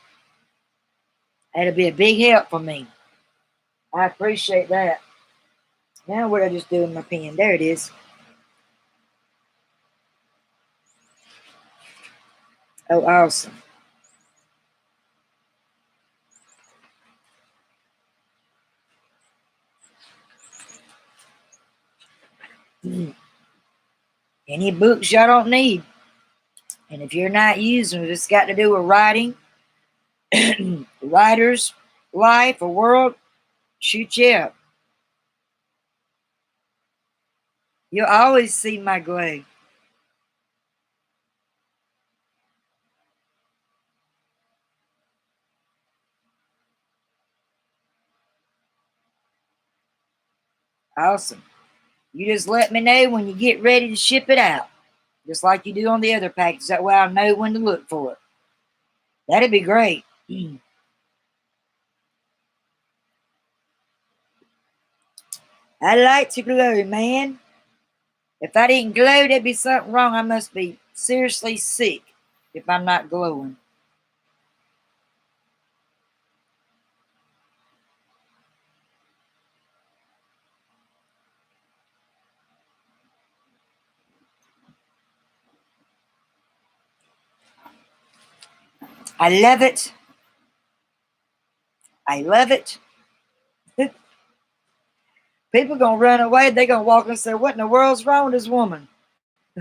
That'd be a big help for me. I appreciate that. Now what I just do with my pen? There it is. Oh, awesome. Any books y'all don't need. And if you're not using it, it's got to do with writing, writer's life, or world, shoot you up. You'll always see my glow. Awesome. You just let me know when you get ready to ship it out, just like you do on the other packages. That way I'll know when to look for it. That'd be great. I like to glow, man. If I didn't glow, there'd be something wrong. I must be seriously sick if I'm not glowing. I love it. I love it. People gonna run away. They gonna walk and say, "What in the world's wrong with this woman?"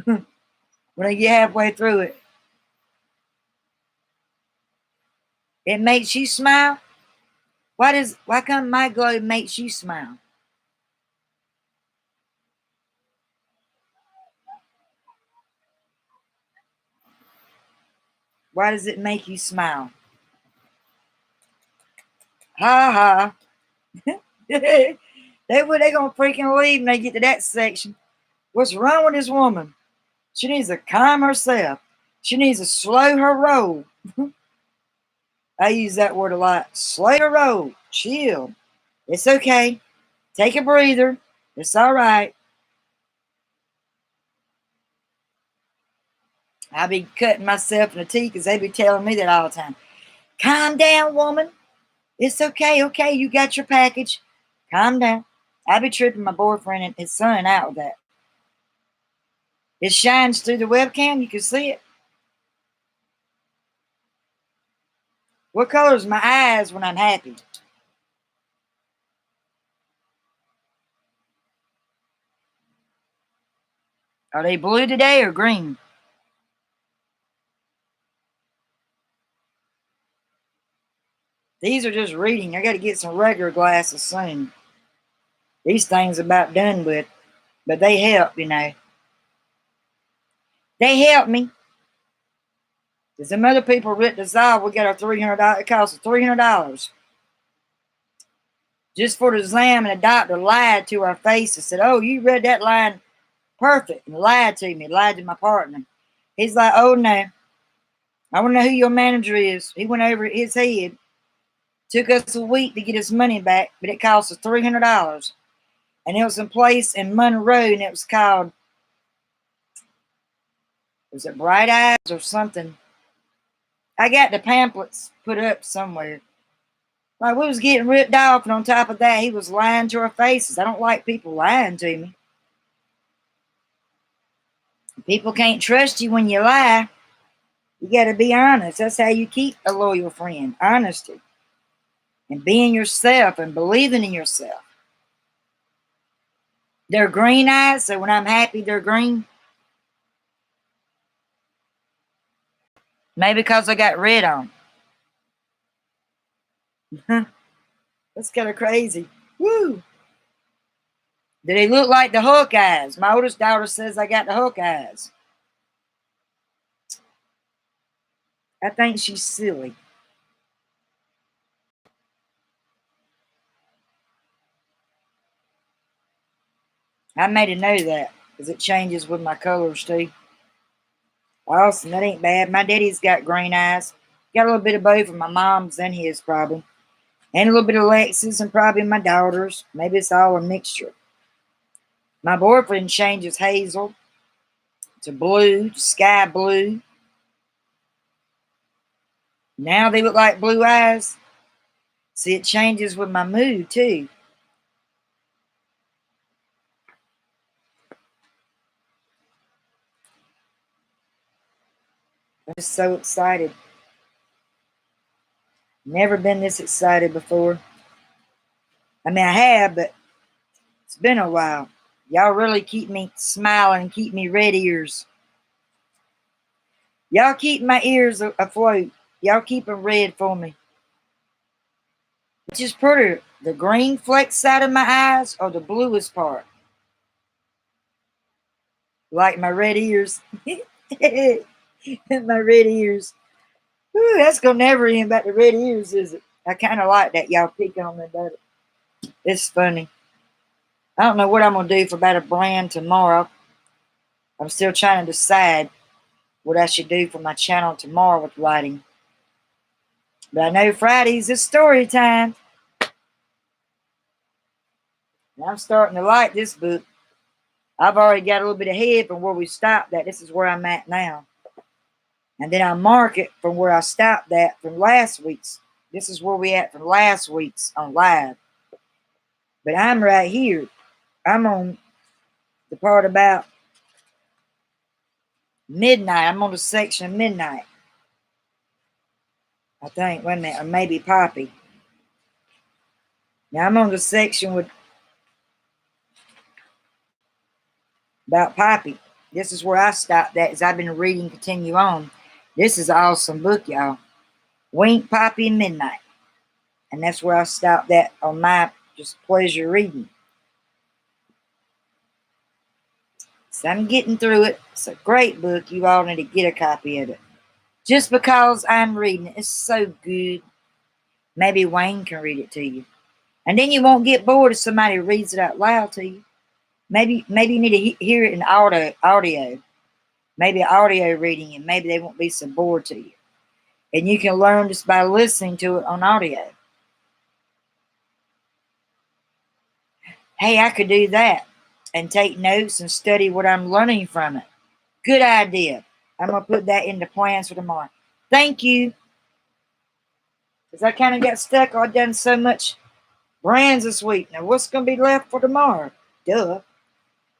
When they get halfway through it, it makes you smile. Why come my glow makes you smile? Why does it make you smile? Ha ha. they gonna freaking leave when they get to that section. What's wrong with this woman? She needs to calm herself. She needs to slow her roll. I use that word a lot. Slow your roll. Chill. It's okay. Take a breather. It's all right. I be cutting myself in the teeth because they be telling me that all the time. Calm down, woman. It's okay. Okay, you got your package. Calm down. I be tripping my boyfriend and his son out with that. It shines through the webcam. You can see it. What color is my eyes when I'm happy? Are they blue today or green? These are just reading. I got to get some regular glasses soon. These things about done with, but they help, you know. They help me. Because them other people writ dissolve, we got our $300. It costs us $300. Just for the exam, and the doctor lied to our faces. Said, oh, you read that line perfect. And lied to me, lied to my partner. He's like, oh, no. I want to know who your manager is. He went over his head. Took us a week to get his money back, but it cost us $300. And it was in place in Monroe, and it was called, was it Bright Eyes or something? I got the pamphlets put up somewhere. Like, we was getting ripped off, and on top of that, he was lying to our faces. I don't like people lying to me. People can't trust you when you lie. You got to be honest. That's how you keep a loyal friend. Honesty. And being yourself and believing in yourself. They're green eyes, so when I'm happy, they're green. Maybe because I got red on. That's kind of crazy. Woo! Do they look like the hook eyes? My oldest daughter says I got the hook eyes. I think she's silly. I made her know that because it changes with my colors too. Awesome, that ain't bad. My daddy's got green eyes. Got a little bit of both of my mom's and his probably. And a little bit of Lex's and probably my daughter's. Maybe it's all a mixture. My boyfriend changes hazel to blue, to sky blue. Now they look like blue eyes. See, it changes with my mood too. I'm just so excited. Never been this excited before. I mean, I have, but it's been a while. Y'all really keep me smiling, keep me red ears. Y'all keep my ears afloat. Y'all keep them red for me. Which is prettier, the green fleck side of my eyes or the bluest part? Like my red ears. My red ears. Ooh, that's gonna never end about the red ears, is it? I kind of like that y'all picking on me about it. It's funny. I don't know what I'm gonna do for about a brand tomorrow. I'm still trying to decide what I should do for my channel tomorrow with writing. But I know Fridays is story time. And I'm starting to like this book. I've already got a little bit ahead from where we stopped at. This is where I'm at now. And then I mark it from where I stopped at from last week's. This is where we at from last week's on live. But I'm right here. I'm on the part about midnight. I'm on the section of midnight. I think, wait a minute, or maybe Poppy. Now I'm on the section with about Poppy. This is where I stopped at as I've been reading continue on. This is an awesome book, y'all. Wink, Poppy, and Midnight. And that's where I stopped at on my just pleasure reading. So I'm getting through it. It's a great book. You all need to get a copy of it. Just because I'm reading it, it's so good. Maybe Wayne can read it to you. And then you won't get bored if somebody reads it out loud to you. Maybe you need to hear it in audio. Maybe audio reading, and maybe they won't be so bored to you. And you can learn just by listening to it on audio. Hey, I could do that and take notes and study what I'm learning from it. Good idea. I'm going to put that into plans for tomorrow. Thank you. Because I kind of got stuck. I've done so much brands this week. Now, what's going to be left for tomorrow? Duh.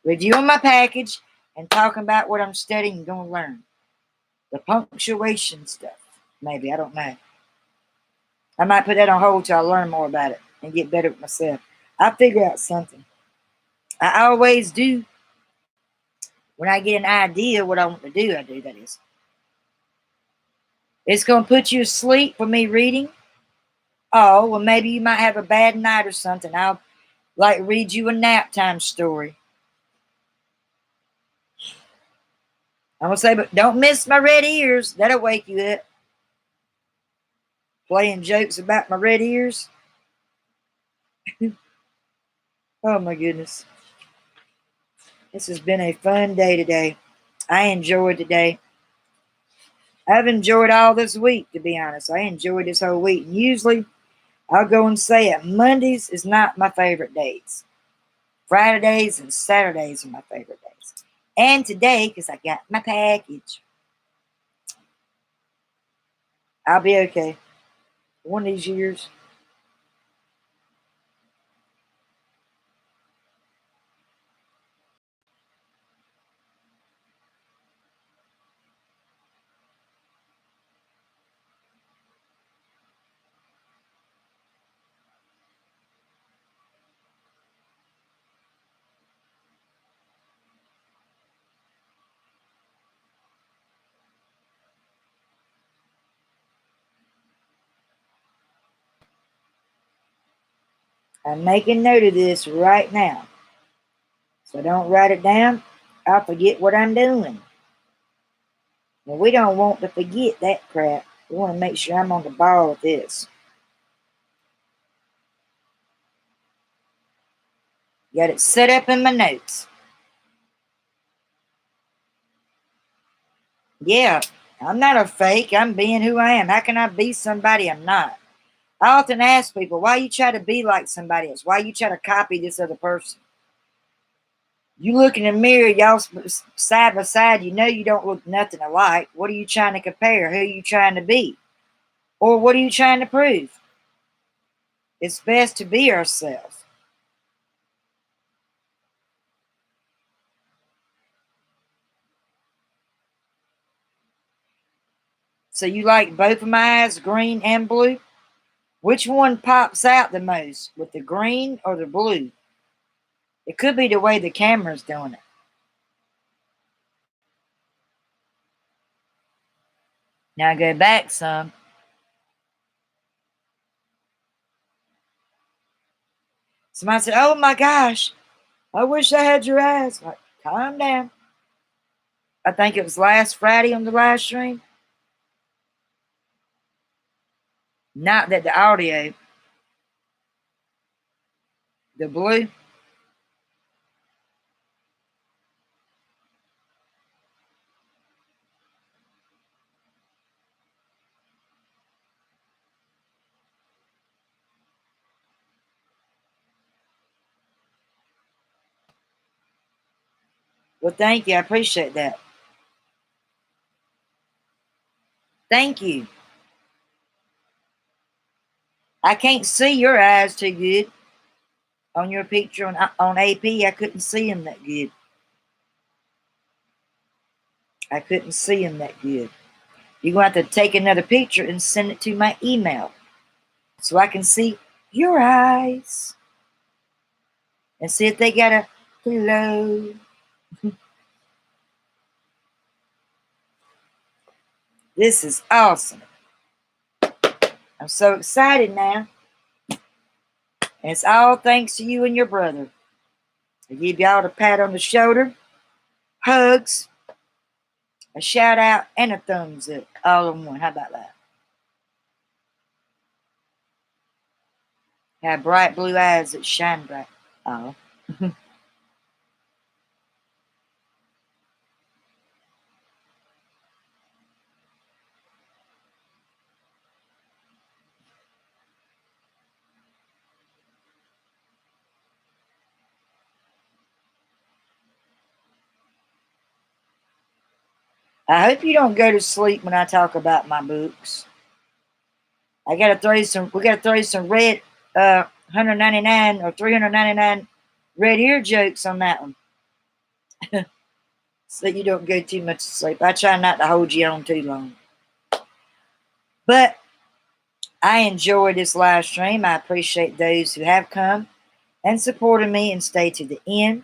Reviewing my package and talking about what I'm studying and going to learn. The punctuation stuff. Maybe. I don't know. I might put that on hold till I learn more about it and get better with myself. I'll figure out something. I always do. When I get an idea what I want to do, I do, that is. It's going to put you to sleep for me reading. Oh, well, maybe you might have a bad night or something. I'll read you a nap time story. I'm going to say, but don't miss my red ears. That'll wake you up. Playing jokes about my red ears. Oh, my goodness. This has been a fun day today. I enjoyed today. I've enjoyed all this week, to be honest. I enjoyed this whole week. And usually, I'll go and say it. Mondays is not my favorite days. Fridays and Saturdays are my favorite days. And today, because I got my package, I'll be okay. One of these years. I'm making note of this right now. So don't write it down. I'll forget what I'm doing. Well, we don't want to forget that crap. We want to make sure I'm on the ball with this. Got it set up in my notes. Yeah, I'm not a fake. I'm being who I am. How can I be somebody I'm not? I often ask people, why you try to be like somebody else? Why you try to copy this other person? You look in the mirror, y'all side by side, you know you don't look nothing alike. What are you trying to compare? Who are you trying to be? Or what are you trying to prove? It's best to be ourselves. So you like both of my eyes, green and blue? Which one pops out the most, with the green or the blue? It could be the way the camera's doing it. Now go back some. Somebody said, oh my gosh, I wish I had your eyes. Like, calm down. I think it was last Friday on the live stream. Not that the audio, the blue. Well, thank you. I appreciate that. Thank you. I can't see your eyes too good on your picture on AP. I couldn't see them that good. I couldn't see them that good. You're going to have to take another picture and send it to my email so I can see your eyes and see if they got a hello. This is awesome. I'm so excited now. And it's all thanks to you and your brother. I give y'all a pat on the shoulder, hugs, a shout out, and a thumbs up all in one. How about that? Have bright blue eyes that shine bright. Oh. I hope you don't go to sleep when I talk about my books. We gotta throw some red 199 or 399 red ear jokes on that one. So you don't go too much to sleep. I try not to hold you on too long. But I enjoyed this live stream. I appreciate those who have come and supported me and stayed to the end.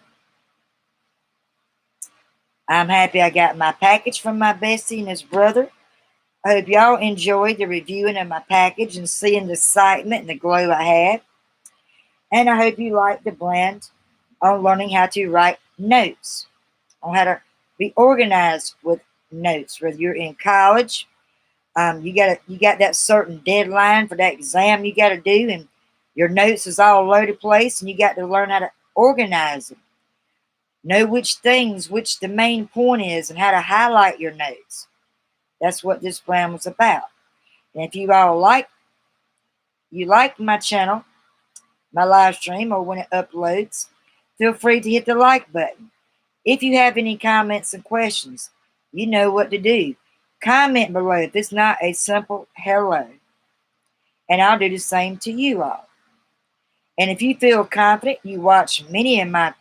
I'm happy I got my package from my bestie and his brother. I hope y'all enjoyed the reviewing of my package and seeing the excitement and the glow I had. And I hope you liked the blend on learning how to write notes, on how to Be organized with notes, whether you're in college. You got that certain deadline for that exam you got to do, and your notes is all loaded place, and you got to learn how to organize them. Know which the main point is, and how to highlight your notes. That's what this plan was about. And if you like my channel, my live stream, or when it uploads, feel free to hit the like button. If you have any comments and questions, you know what to do. Comment below if it's not a simple hello. And I'll do the same to you all. And if you feel confident, you watch many of my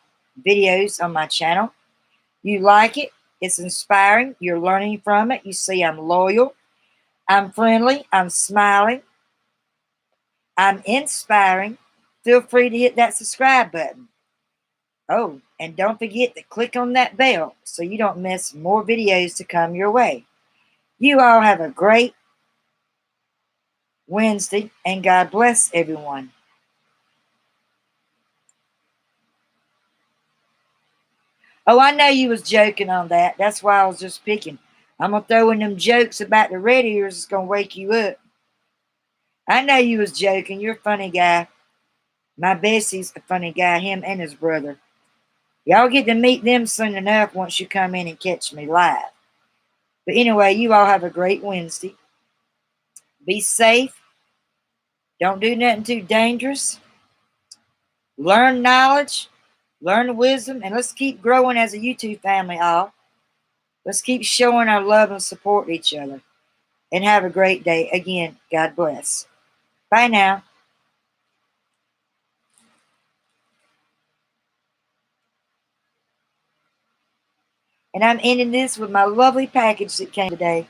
videos on my channel, you like it, it's inspiring, you're learning from it, you see I'm loyal, I'm friendly, I'm smiling, I'm inspiring, feel free to hit that subscribe button. Oh, and don't forget to click on that bell so you don't miss more videos to come your way. You all have a great Wednesday, and God bless everyone. Oh, I know you was joking on that. That's why I was just picking. I'm going to throw in them jokes about the red ears. It's going to wake you up. I know you was joking. You're a funny guy. My Bessie's a funny guy, him and his brother. Y'all get to meet them soon enough once you come in and catch me live. But anyway, you all have a great Wednesday. Be safe. Don't do nothing too dangerous. Learn knowledge. Learn wisdom. And let's keep growing as a YouTube family, all. Let's keep showing our love and support each other. And have a great day. Again, God bless. Bye now. And I'm ending this with my lovely package that came today.